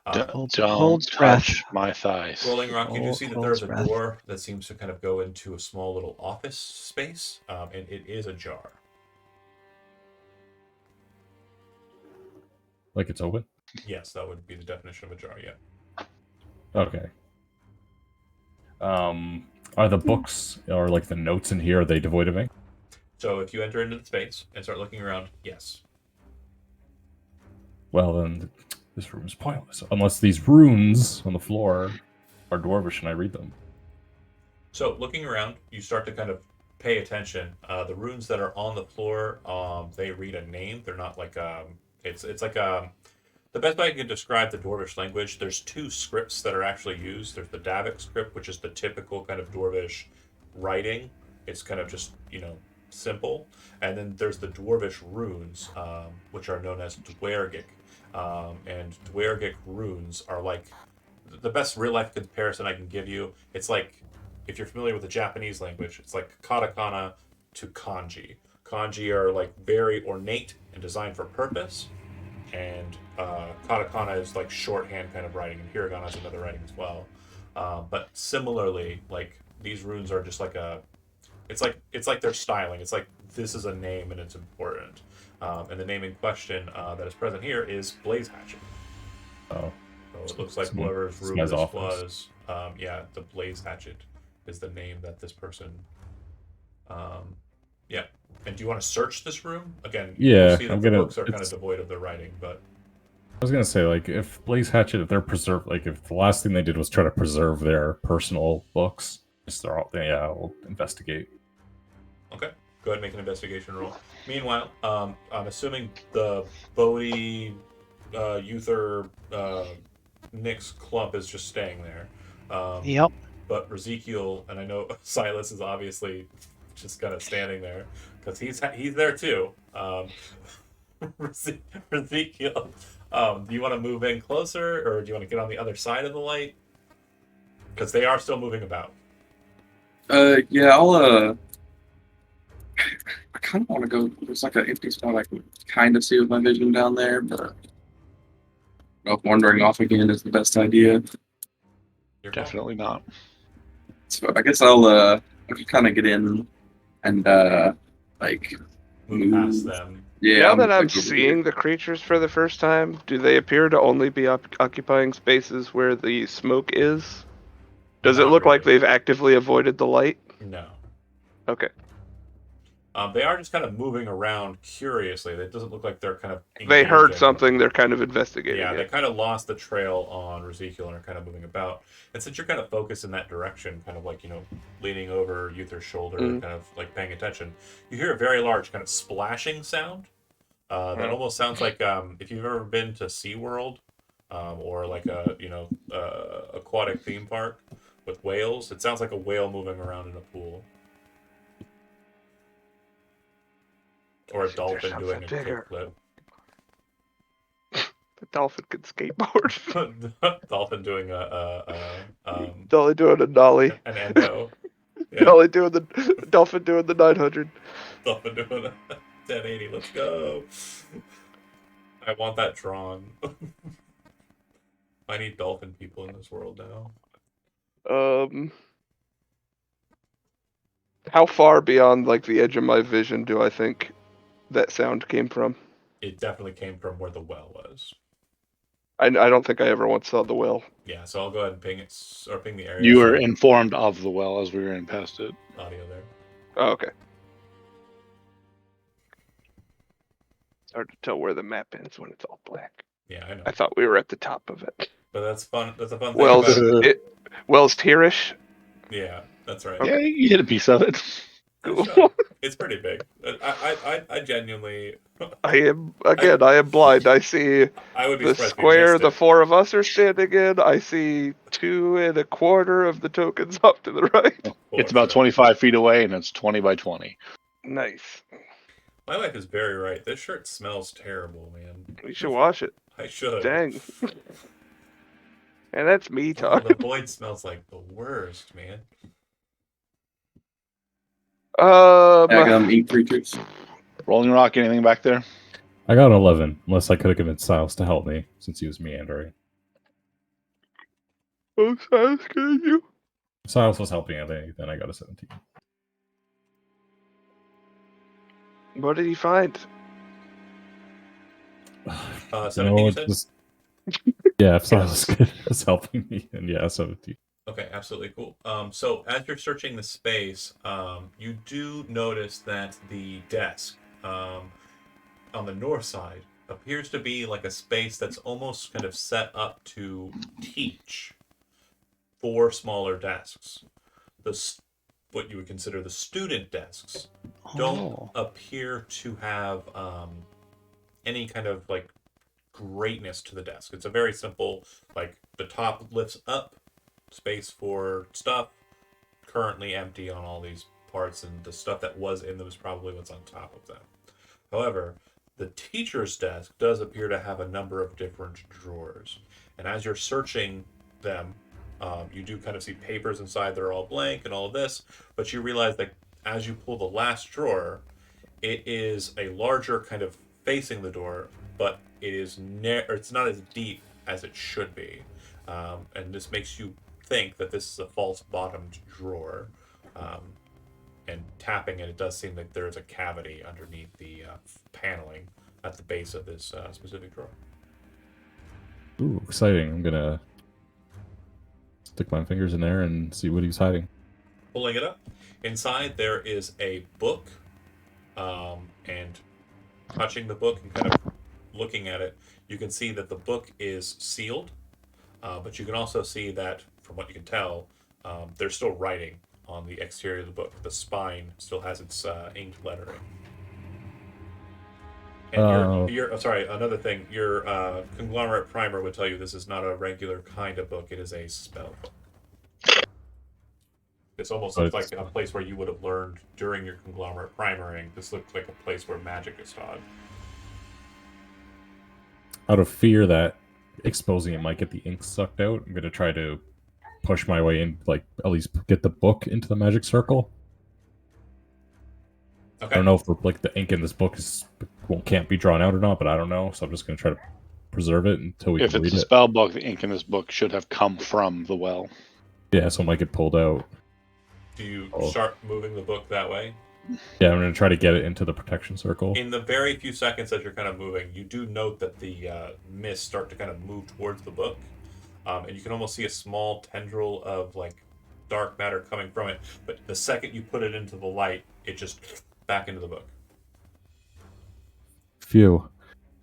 Holds Don't breath. touch my thighs. Rolling Rock, you do see that there's a Holds breath. door that seems to kind of go into a small little office space, and it is ajar. Like it's open. Yes, that would be the definition of a jar, yeah. Okay. Are the books or like the notes in here, are they devoid of ink? So if you enter into the space and start looking around, yes. Well, then this room is pointless. Unless these runes on the floor are dwarvish and I read them. So looking around, you start to kind of pay attention. The runes that are on the floor, they read a name. They're not like it's like the best way I can describe the Dwarvish language. There's 2 scripts that are actually used. There's the Davik script, which is the typical kind of Dwarvish writing. It's kind of just simple, and then there's the Dwarvish runes, which are known as Dwergic. And Dwergic runes are like the best real life comparison I can give you. It's like if you're familiar with the Japanese language, it's like katakana to kanji. Kanji are like very ornate and designed for purpose, and katakana is like shorthand kind of writing, and hiragana is another writing as well. But similarly, like these runes are just like it's like their styling. It's like this is a name and it's important. And the name in question that is present here is Blaze Hatchet. Oh, So it looks like Someone- whoever's this room guy's this office. was, the Blaze Hatchet is the name that this person. Yeah. And do you want to search this room again? Yeah, you'll see that I'm the gonna- books are kind of it's- devoid of their writing, but I was gonna say, like, if Blaze Hatchet, if they're preserved, like, if the last thing they did was try to preserve their personal books, just they're all, yeah, we'll investigate. okay. Go ahead and make an investigation roll. Meanwhile, I'm assuming the Bodhi, Uther, Nyx clump is just staying there. Yep. But Ezekiel, and I know Silas is obviously just kind of standing there because he's there too. Ezekiel, do you want to move in closer, or do you want to get on the other side of the light? Because they are still moving about. Yeah, I'll I kind of want to go. There's like an empty spot I can kind of see with my vision down there, but I don't know if wandering off again is the best idea. Your call. Definitely not. So I guess I'll just kind of get in and like Move past them. yeah. now I'll that move, I'm like, over seeing here. the creatures for the first time, do they appear to only be occupying spaces where the smoke is? Does it Not look like really. they've actively avoided the light? No. Okay. They are just kind of moving around curiously. It doesn't look like they're kind of. They heard engaging. something, they're kind of investigating Yeah, they it. kind of lost the trail on Ezekiel and are kind of moving about. And since you're kind of focused in that direction, kind of like, leaning over Uther's shoulder, Mhm. kind of like paying attention, you hear a very large kind of splashing sound. That almost sounds like if you've ever been to SeaWorld or like a, aquatic theme park with whales, it sounds like a whale moving around in a pool. Or a Wish there's dolphin doing a something bigger. kickflip. The dolphin can skateboard. Dolphin doing Dolly doing a nollie. an endo. Yeah. Dolly doing the dolphin doing the 900. Dolphin doing a 1080. Let's go. I want that drawn. I need dolphin people in this world now. How far beyond like the edge of my vision do I think that sound came from? It definitely came from where the well was. I don't think I ever once saw the whale. Yeah, so I'll go ahead and ping it, or ping the area. You were so informed of the well as we were in past it. audio there. Oh, okay. It's hard to tell where the map ends when it's all black. Yeah, I know. I thought we were at the top of it. But that's fun. That's a fun thing Wells, about it. Wells Tierish. Yeah, that's right. Yeah, you hit a piece of it. Good job. It's pretty big. I genuinely. I am blind. I see I would be the surprised if you square missed the it. four of us are standing in. I see 2 1/4 of the tokens off to the right. It's about 25 feet away, and it's 20 by 20. Nice. My wife is very right. This shirt smells terrible, man. You should wash it. I should. Dang. And that's me Oh, talking. the void smells like the worst, man. Eat creatures. Rolling Rock, anything back there? I got an 11, unless I could have convinced Silas to help me, since he was meandering. Oh, Silas, can you? If Silas was helping at any, then I got a 17. What did he find? 17, you said? Yeah, if Silas was helping me, then yeah, 17. Okay, absolutely cool. So as you're searching the space, you do notice that the desk on the north side appears to be like a space that's almost kind of set up to teach 4 smaller desks. What you would consider the student desks don't appear to have any kind of like greatness to the desk. It's a very simple, like the top lifts up, space for stuff, currently empty on all these parts, and the stuff that was in them is probably what's on top of them. However, the teacher's desk does appear to have a number of different drawers, and as you're searching them, you do kind of see papers inside that are all blank and all of this, but you realize that as you pull the last drawer, it is a larger kind of facing the door, but it is it's not as deep as it should be, and this makes you think that this is a false bottomed drawer. And tapping it, it does seem like there is a cavity underneath the paneling at the base of this specific drawer. Ooh, exciting! I'm gonna stick my fingers in there and see what he's hiding. Pulling it up, inside there is a book, and touching the book and kind of looking at it, you can see that the book is sealed, but you can also see that, from what you can tell, there's still writing on the exterior of the book. The spine still has its inked lettering. And sorry, another thing, your conglomerate primer would tell you this is not a regular kind of book, it is a spell book. This almost looks like a place where you would have learned during your conglomerate primering. This looks like a place where magic is taught. Out of fear that exposing it might get the ink sucked out, I'm gonna try to push my way in, like at least get the book into the magic circle. Okay. I don't know if the ink in this book can't be drawn out or not, but I don't know. So I'm just gonna try to preserve it until we If can it's read a it. spell book, the ink in this book should have come from the well. Yeah, so it might get pulled out. Do you start moving the book that way? Yeah, I'm gonna try to get it into the protection circle. In the very few seconds that you're kind of moving, you do note that the mists start to kind of move towards the book, and you can almost see a small tendril of like dark matter coming from it. But the second you put it into the light, it just back into the book. Phew.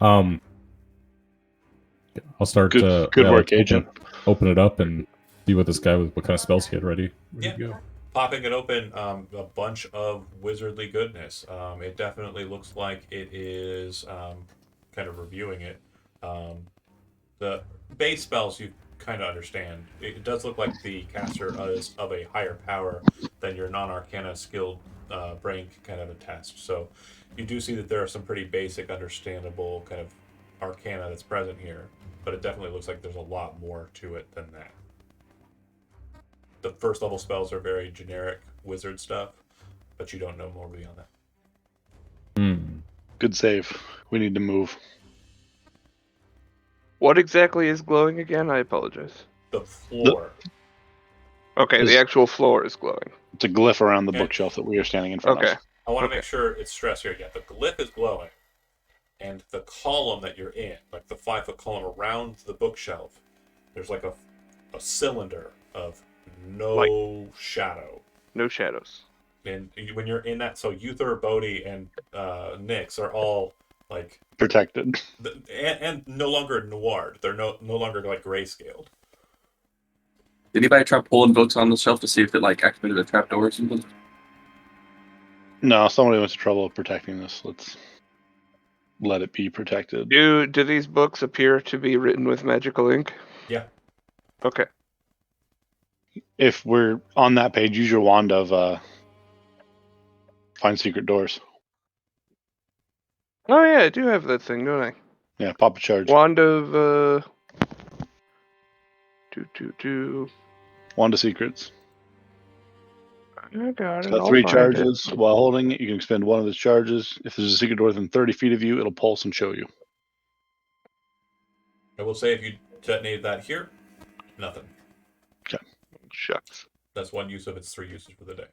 I'll start. Good yeah, work, like, Agent. Open it up and see what this guy what kind of spells he had ready to go. Popping it open, a bunch of wizardly goodness. It definitely looks like it is kind of reviewing it. The base spells you kind of understand. It does look like the caster is of a higher power than your non-arcana skilled brain can kind of attest. So you do see that there are some pretty basic, understandable kind of arcana that's present here, but it definitely looks like there's a lot more to it than that. The first level spells are very generic wizard stuff, but you don't know more beyond that. Good save. We need to move. What exactly is glowing again? I apologize. The floor. Okay, the actual floor is glowing. It's a glyph around the Okay. bookshelf that we are standing in front Okay. of. I want to make sure it's stressed here. Yeah, the glyph is glowing, and the column that you're in, like the 5-foot column around the bookshelf, there's like a cylinder of no shadow. No shadows. And when you're in that, so Uther, Bodhi, and Nyx are all like Protected. and no longer noired. They're no longer like grayscaled. Did anybody try pulling books on the shelf to see if it like activated a trapdoor or something? No, somebody went to trouble protecting this. Let's let it be protected. Do these books appear to be written with magical ink? Yeah. Okay. If we're on that page, use your wand of find secret doors. Oh yeah, I do have that thing, don't I? Yeah, pop a charge. Wand of Wand of secrets. I got It's it. got I'll 3 find charges. it. While holding it, you can expend one of its charges. If there's a secret door within 30 feet of you, it'll pulse and show you. I will say if you detonated that here, nothing. Shucks. That's one use of its 3 uses for the day.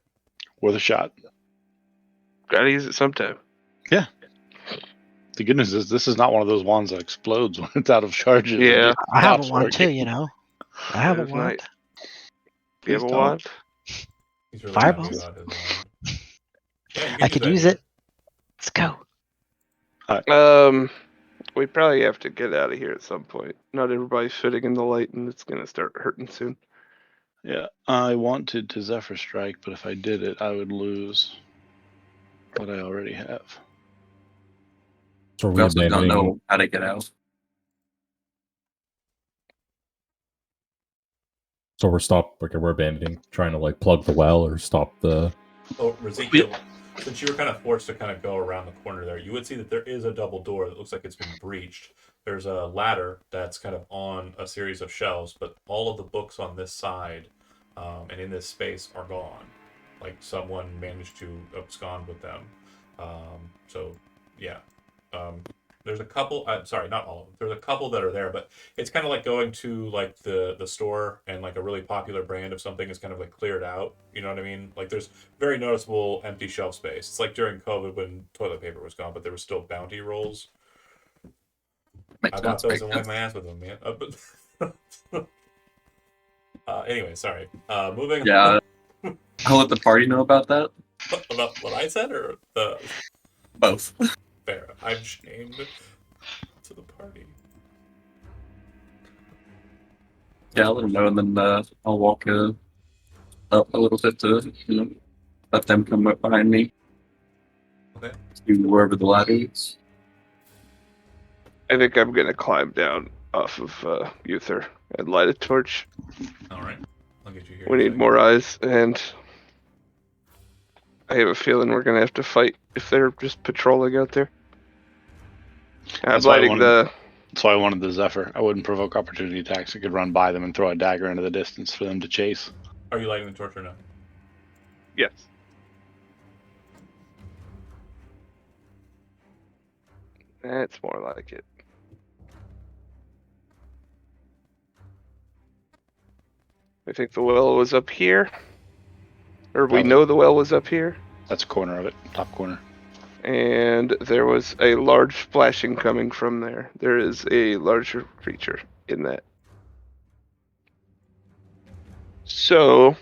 Worth a shot. Gotta use it sometime. The good news is this is not one of those wands that explodes when it's out of charges. Yeah. It I have stops one too, working. you know. I have a That is wand. nice. Do you have a Please don't. wand? He's really Fireballs? happy about his wand. Yeah, you I could that use here. it. Let's go. We probably have to get out of here at some point. Not everybody's fitting in the light, and it's gonna start hurting soon. Yeah, I wanted to Zephyr Strike, but if I did it, I would lose what I already have. So We also don't abandoning- know how to get out. So we're abandoning, trying to like plug the well or stop the. Oh, Ezekiel, since you were kind of forced to kind of go around the corner there, you would see that there is a double door that looks like it's been breached. There's a ladder that's kind of on a series of shelves, but all of the books on this side and in this space are gone. Like someone managed to abscond with them. So, yeah. There's a couple. Sorry, not all of them. There's a couple that are there, but it's kind of like going to like the store and like a really popular brand of something is kind of like cleared out. You know what I mean? Like there's very noticeable empty shelf space. It's like during COVID when toilet paper was gone, but there were still Bounty rolls. Makes I bought sense. those Makes and sense. wiped my ass with them, man. Anyway, sorry. Moving Yeah, I'll let the party know about that. about what I said or the Both. fair. I'm shamed to the party. Yeah, I'll let them know, and then I'll walk up a little bit to let them come up behind me Okay. to wherever the ladder is. I think I'm gonna climb down off of Uther and light a torch. All right. I'll get you here. We in a need second. more eyes, and I have a feeling we're gonna have to fight if they're just patrolling out there. I'm That's why I lighting wanted- the. That's why I wanted the Zephyr. I wouldn't provoke opportunity attacks. I could run by them and throw a dagger into the distance for them to chase. Are you lighting the torch or no? Yes. That's more like it. I think the well was up here. Or we Probably. know the well was up here. That's a corner of it, top corner. And there was a large splashing coming from there. There is a larger creature in that. So,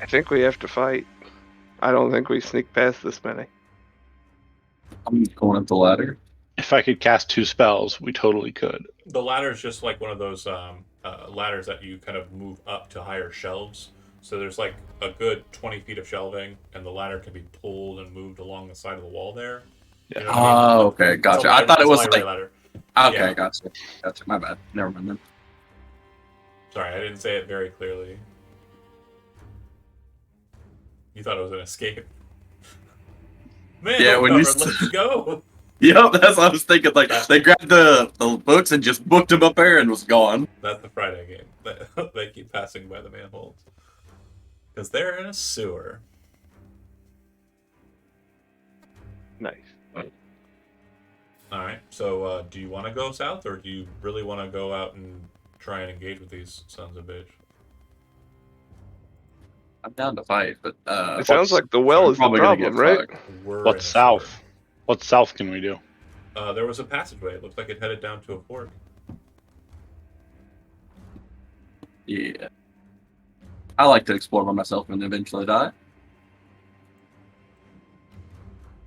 I think we have to fight. I don't think we sneak past this many. I'm going up the ladder. If I could cast 2 spells, we totally could. The ladder is just like one of those ladders that you kind of move up to higher shelves. So there's like a good 20 feet of shelving, and the ladder can be pulled and moved along the side of the wall there. You know what I mean? Oh, okay, gotcha. It's a I thought it was light like rail ladder. okay, yeah. gotcha. My bad. Never mind then. Sorry, I didn't say it very clearly. You thought it was an escape. Man, Yeah, when you covered, let's go. Yep, that's what I was thinking. Like they grabbed the books and just booked them up there and was gone. That's the Friday game. They keep passing by the manholes. Because they're in a sewer. Nice. Alright, so do you want to go south, or do you really want to go out and try and engage with these sons of bitch? I'm down to fight, but It sounds like the well is the probably gonna problem, get right? fucked. We're in What's a south? sewer. What south can we do? There was a passageway. It looked like it headed down to a fork. Yeah. I like to explore by myself and eventually die.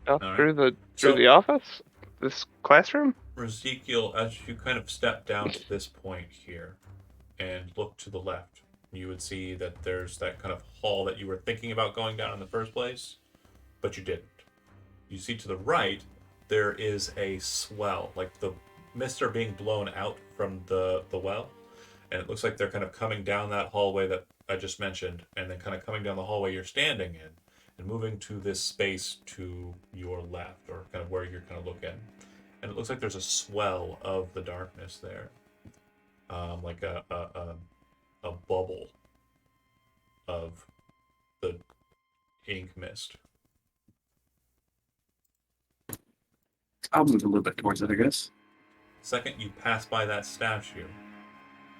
Up Alright. through the So- office? This classroom? Ezekiel, as you kind of step down to this point here and look to the left, you would see that there's that kind of hall that you were thinking about going down in the first place, but you didn't. You see to the right, there is a swell, like the mists are being blown out from the well, and it looks like they're kind of coming down that hallway that I just mentioned, and then kind of coming down the hallway you're standing in, and moving to this space to your left, or kind of where you're kind of looking. And it looks like there's a swell of the darkness there, like a bubble of the ink mist. I'll move a little bit towards it, I guess. Second you pass by that statue,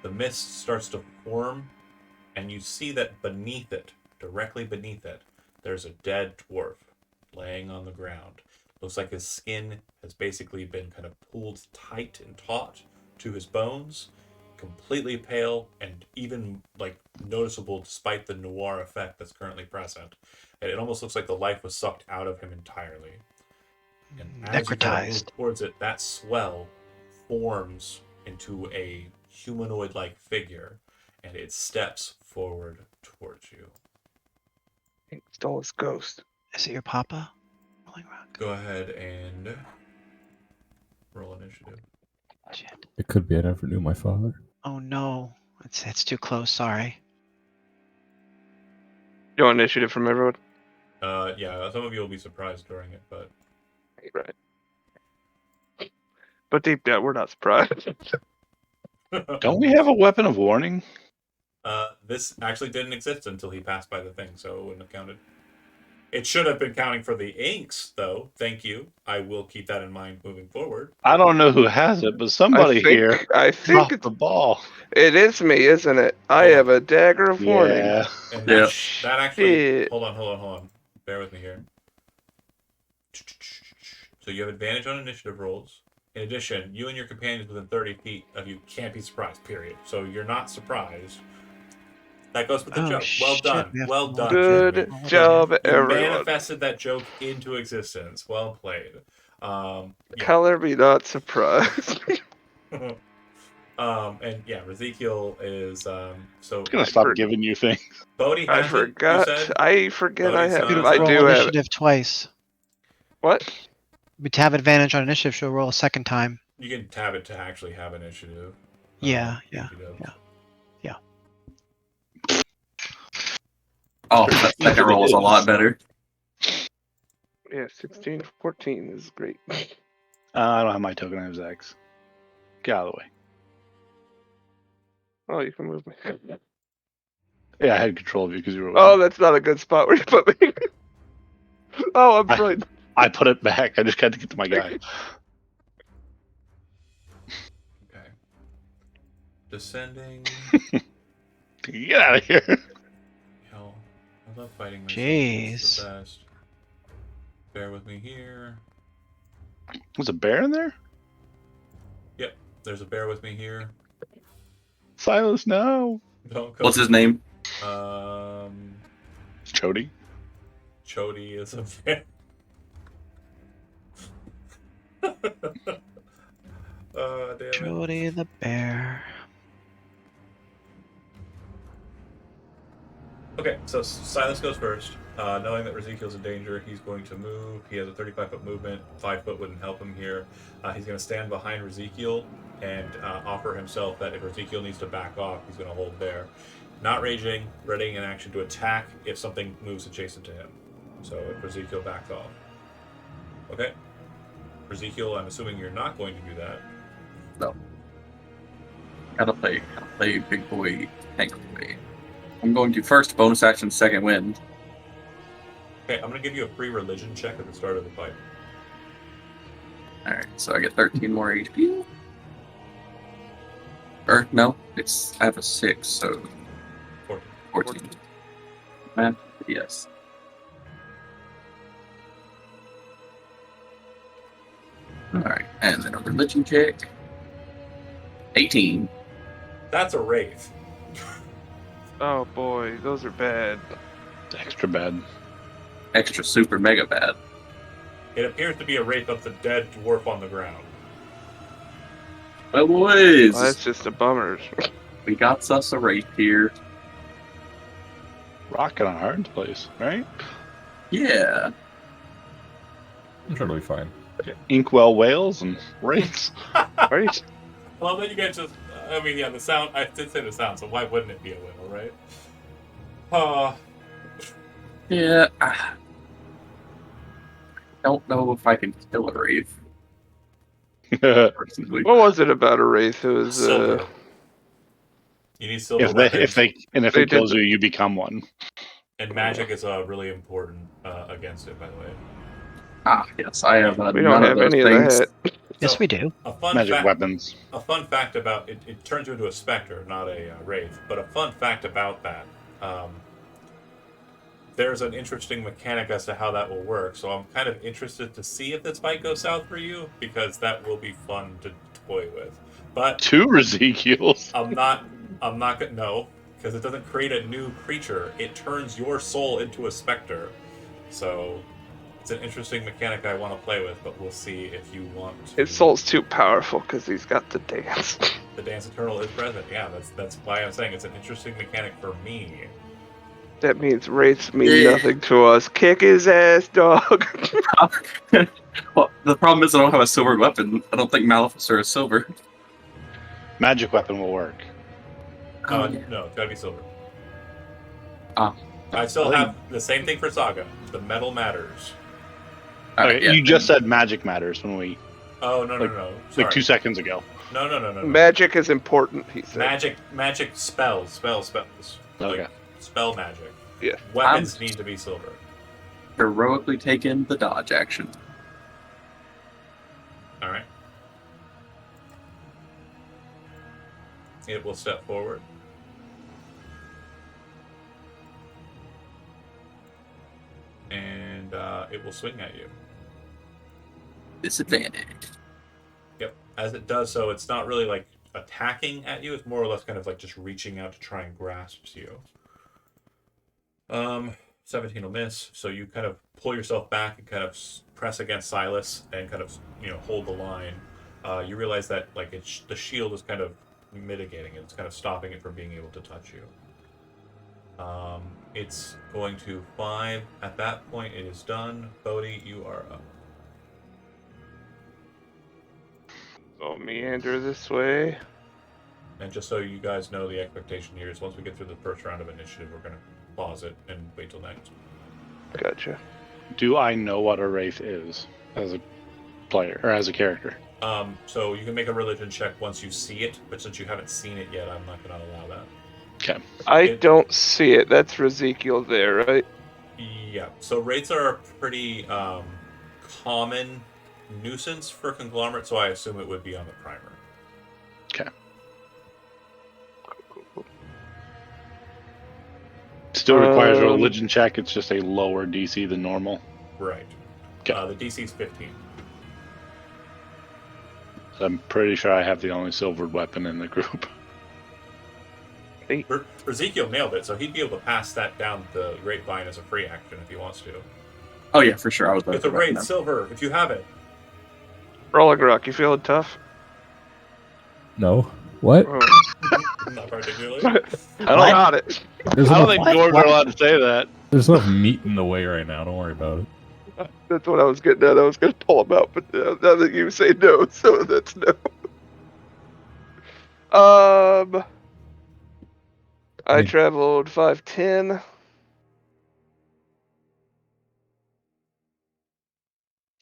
the mist starts to form, and you see that beneath it, directly beneath it, there's a dead dwarf laying on the ground. Looks like his skin has basically been kind of pulled tight and taut to his bones, completely pale and even like noticeable despite the noir effect that's currently present. And it almost looks like the life was sucked out of him entirely. And as you kind of move Necrotized. towards it, that swell forms into a humanoid-like figure, and it steps forward towards you. He stole his ghost. Is it your papa? Rolling Rock. Go ahead and roll initiative. Shit. It could be I never knew my father. Oh no. It's too close, sorry. You want initiative from everyone? Yeah, some of you will be surprised during it, but Right. But deep down, we're not surprised. Don't we have a weapon of warning? This actually didn't exist until he passed by the thing, so it wouldn't have counted. It should have been counting for the inks, though. Thank you. I will keep that in mind moving forward. I don't know who has it, but somebody here I think dropped the ball. it is me, isn't it? I Hold on. have a dagger of warning. Yeah. And Yeah. that actually. Shit. Hold on. Bear with me here. So you have advantage on initiative rolls. In addition, you and your companions within 30 feet of you can't be surprised, period. So you're not surprised. That goes with the Oh, joke. Well shit, done. we have Well to done. Good Jeremy. job, You everyone. manifested that joke into existence. Well played. Yeah. Color me not surprised. And yeah, Ezekiel is so. I'm gonna stop giving you things. Bodhi I has forgot. it. You said I forget I have. Bodhi's, I roll do have. it. initiative twice. What? To have advantage on initiative, she'll roll a second time. you can tab it to actually have initiative. Yeah, yeah. Oh, that second roll is a lot better. Yeah, 16, 14 is great. I don't have my token. I have Zach's. Get out of the way. Oh, you can move me. Yeah, I had control of you because you were. Oh, that's not a good spot where you put me. Oh, I'm frightened. I put it back. I just had to get to my guy. Okay. Descending. Get out of here. Hell, I love fighting myself. Jeez. It's the best. Bear with me here. Was a bear in there? There's a bear with me here. Silas, no. Don't go. What's his name? Chody. Chody is a bear. Damn it. Jody the bear. Okay, so Silas goes first. Knowing that Ezekiel's in danger, he's going to move. He has a 35-foot movement. 5 foot wouldn't help him here. He's going to stand behind Ezekiel and offer himself that if Ezekiel needs to back off, he's going to hold there. Not raging, readying an action to attack if something moves adjacent to him. So if Ezekiel backs off. Okay. Ezekiel, I'm assuming you're not going to do that. No. Gotta play big boy tank boy. I'm going to first bonus action, second wind. Okay, I'm going to give you a free religion check at the start of the fight. Alright, so I get 13 more HP. Or, no, I have a 6, so 14. Man, yes. Alright, and then a religion check. 18. That's a wraith. Oh boy, those are bad. Extra bad. Extra super mega bad. It appears to be a wraith of the dead dwarf on the ground. Well, boys, Well, that's just a bummer. we got us a wraith here. Rock in a hard place, right? Yeah. I'm sure it'll be fine. Inkwell whales and wraiths. Right? Well, then you get just. I mean, yeah, the sound. I did say the sound, so why wouldn't it be a whale, right? Yeah. I don't know if I can kill a wraith, personally. What was it about a wraith? It was Silver. You need silver if weapons, they They it kills did- you, you become one. and magic is really important against it, by the way. Ah, yes, I have we none don't of have those any things. of that. Yes, So, we do. A fun Magic fact. weapons. A fun fact about it. It turns you into a specter, not a wraith. But a fun fact about that. There's an interesting mechanic as to how that will work. So I'm kind of interested to see if this might go south for you, because that will be fun to toy with. But 2 Ezekiels. I'm not gonna no, because it doesn't create a new creature. It turns your soul into a specter. So it's an interesting mechanic I want to play with, but we'll see if you want to. His soul's too powerful because he's got the dance. The Dance Eternal is present. Yeah, that's why I'm saying it's an interesting mechanic for me. That means wraiths mean Yeah. nothing to us. Kick his ass, dog. Well, the problem is I don't have a silver weapon. I don't think Maleficer is silver. Magic weapon will work. No, it's gotta be silver. Ah. I still have the same thing for Saga. The metal matters. Okay, you just said magic matters when we Oh no. Sorry. like 2 seconds ago. No. Magic is important, he said. Magic spells. Okay. Spell magic. Yeah. Weapons need to be silver. heroically taken the dodge action. All right. It will step forward. And it will swing at you. Disadvantage. Yep. As it does so, it's not really like attacking at you. It's more or less kind of like just reaching out to try and grasp you. 17 will miss. So you kind of pull yourself back and kind of press against Silas and kind of hold the line. You realize that like the shield is kind of mitigating it. It's kind of stopping it from being able to touch you. It's going to 5. At that point, it is done. Bodhi, you are up. I'll meander this way. And just so you guys know, the expectation here is once we get through the first round of initiative, we're going to pause it and wait till next. Gotcha. Do I know what a wraith is as a player or as a character? So you can make a religion check once you see it, but since you haven't seen it yet, I'm not going to allow that. Okay. I don't see it. That's Ezekiel there, right? Yeah. So wraiths are a pretty common nuisance for conglomerate, so I assume it would be on the primer. Okay. Still requires a religion check. It's just a lower DC than normal. Right. Okay. The DC is 15. So I'm pretty sure I have the only silvered weapon in the group. Ezekiel nailed it, so he'd be able to pass that down the grapevine as a free action if he wants to. Oh yeah, for sure. I was. It's a raid, silver, if you have it. Rolling Rock, you feeling tough? No. What? Oh. Not particularly. I don't got it. There's I don't enough, think dwarves are allowed to say that. there's enough meat in the way right now. Don't worry about it. That's what I was getting at. I was going to pull him out, but now that you say no, so that's no. I traveled 5'10".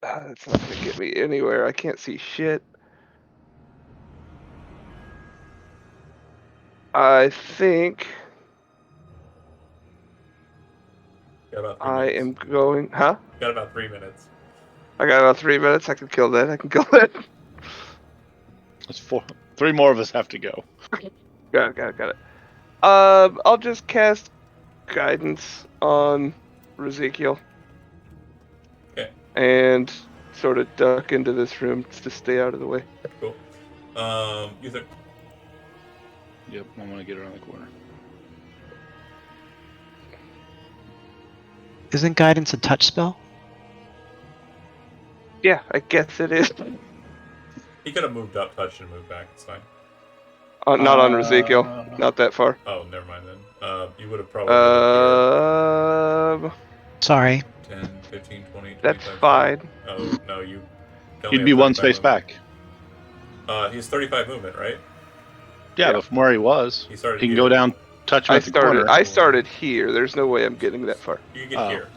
That's not going to get me anywhere. I can't see shit. I think Got about 3 I minutes. am going... Huh? Got about 3 minutes. I got about 3 minutes. I can kill that. I can kill that. That's 4. 3 more of us have to go. Got it. I'll just cast guidance on Ezekiel. Okay. And sort of duck into this room to stay out of the way. Cool. You think? Yep, I'm gonna get around the corner. Isn't guidance a touch spell? Yeah, I guess it is. He could have moved up, touched, and moved back. It's fine. Not on Ezekiel. Not that far. Oh, never mind then. You would have probably Sorry. 10, 15, 20, 25. That's fine. Oh, no, you... He'd be 1 space back. He's 35 movement, right? Yeah, but from where he was, He started he can here. go down, touch him at the corner. I started here. There's no way I'm getting that far. You can get Oh. here.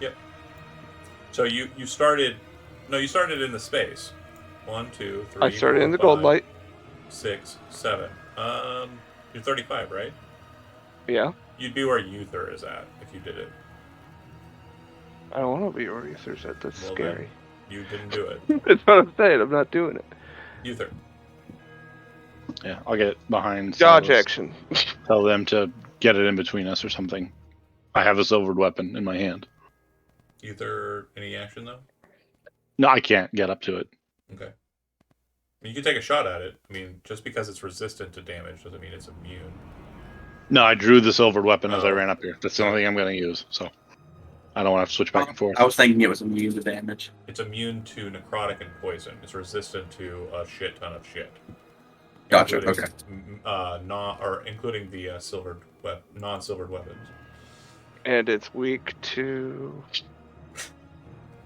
Yep. So you started... No, you started in the space. 1, 2, 3, I started 4, in the gold 5, light. 6, 7. You're 35, right? Yeah. You'd be where Uther is at if you did it. I don't want to be where Uther's at. That's Well, scary. You didn't do it. That's what I'm saying. I'm not doing it. Uther. Yeah, I'll get behind. Dodge Silas. action. Tell them to get it in between us or something. I have a silvered weapon in my hand. Uther, any action though? No, I can't get up to it. Okay. I mean, you can take a shot at it. I mean, just because it's resistant to damage doesn't mean it's immune. No, I drew the silvered weapon as I Oh. ran up here. That's the only thing I'm going to use. So I don't want to have to switch back and forth. I was thinking it was immune to damage. It's immune to necrotic and poison. It's resistant to a shit ton of shit. Gotcha. Including, Okay. including the non-silvered weapons. And it's weak to...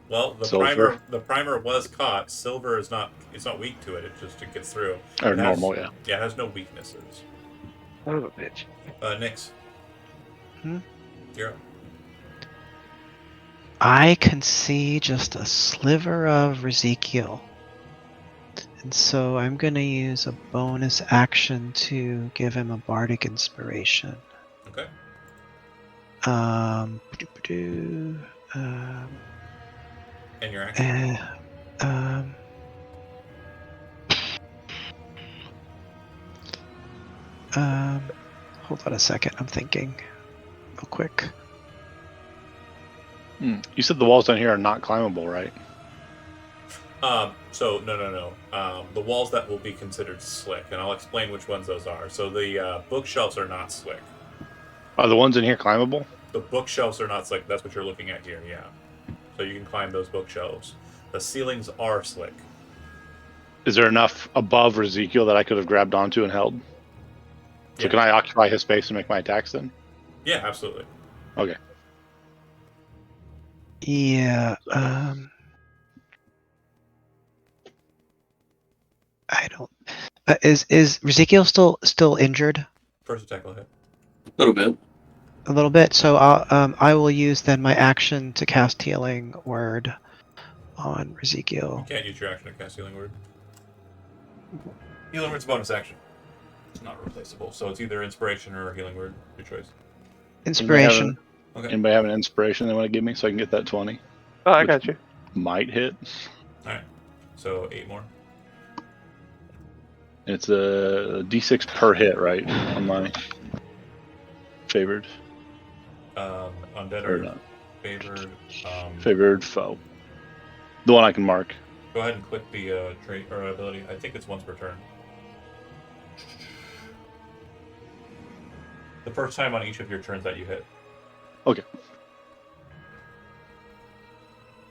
Well, Silver. the primer was caught. Silver is not. It's not weak to it. It gets through. Or It has- normal, yeah. Yeah, it has no weaknesses. Son of a bitch. Nyx. Hmm? You're up. I can see just a sliver of Ezekiel. And so I'm going to use a bonus action to give him a bardic inspiration. Okay. And your action. Hold on a second. I'm thinking real quick. You said the walls down here are not climbable, right? So no. The walls that will be considered slick, and I'll explain which ones those are. So the bookshelves are not slick. Are the ones in here climbable? The bookshelves are not slick. That's what you're looking at here, yeah. So you can climb those bookshelves. The ceilings are slick. Is there enough above Ezekiel that I could have grabbed onto and held? So Yeah. can I occupy his space and make my attacks then? Yeah, absolutely. Okay. Yeah. I don't. Is Ezekiel still injured First attack will hit. A little bit. a little bit? So I will use then my action to cast Healing Word on Ezekiel. You can't use your action to cast Healing Word. Healing Word's a bonus action. It's not replaceable, so it's either Inspiration or Healing Word. Your choice. Inspiration. Okay. Anybody have an inspiration they want to give me so I can get that 20? Oh, I Which- got you. Might hit. Alright. So 8 more. It's a d6 per hit, right? On my favored Undead or or not favored. favored foe. The one I can mark. Go ahead and click the trait or ability. I think it's once per turn. The first time on each of your turns that you hit. Okay.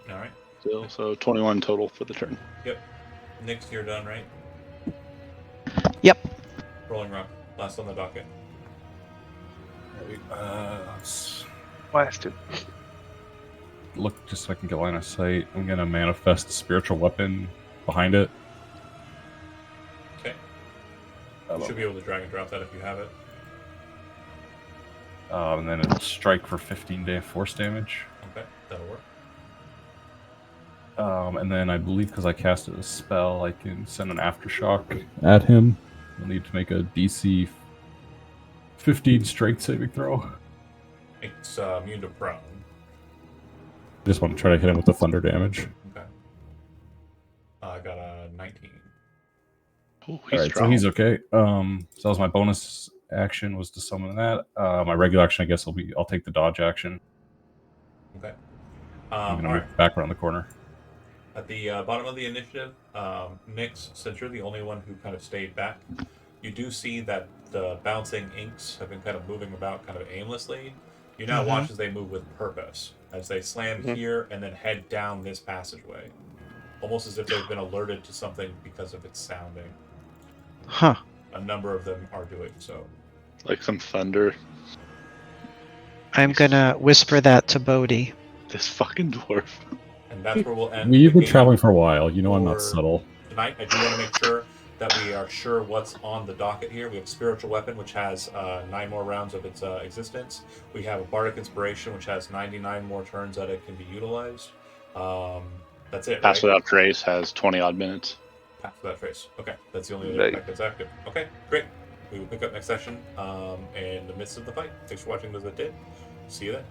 Alright. Still, so 21 total for the turn. Nick's, you're done, right? Yep. Rolling Rock. Last on the docket. Blasted. Look, just so I can get line of sight. I'm gonna manifest a spiritual weapon behind it. Okay. You should be able to drag and drop that if you have it. And then it'll strike for 15 force damage. Okay, that'll work. And then I believe because I casted a spell, I can send an aftershock at him. I'll need to make a DC 15 strength saving throw. It's immune to prone. Just want to try to hit him with the thunder damage. Okay. I got a 19. Oh, he's Alright, so strong. he's okay. So that was my bonus action, was to summon that. My regular action, I guess, I'll take the dodge action. Okay. I'm gonna Alright. move back around the corner. At the bottom of the initiative, Nyx, since you're the only one who kind of stayed back, you do see that the bouncing inks have been kind of moving about kind of aimlessly. You now watch as they move with purpose, as they slam here and then head down this passageway. Almost as if they've been alerted to something because of its sounding. Huh. A number of them are doing so. Like some thunder. I'm gonna whisper that to Bodhi. This fucking dwarf. And that's where we'll end. We've the been game traveling for a while. You know I'm not for subtle. Tonight, I do want to make sure that we are sure what's on the docket here. We have Spiritual Weapon, which has 9 more rounds of its existence. We have a Bardic Inspiration, which has 99 more turns that it can be utilized. That's it, Pass right? Without Trace has 20 odd minutes. Pass Without Trace. Okay, that's the only other Right. effect that's active. Okay, great. We will pick up next session in the midst of the fight. Thanks for watching those that did. See you then.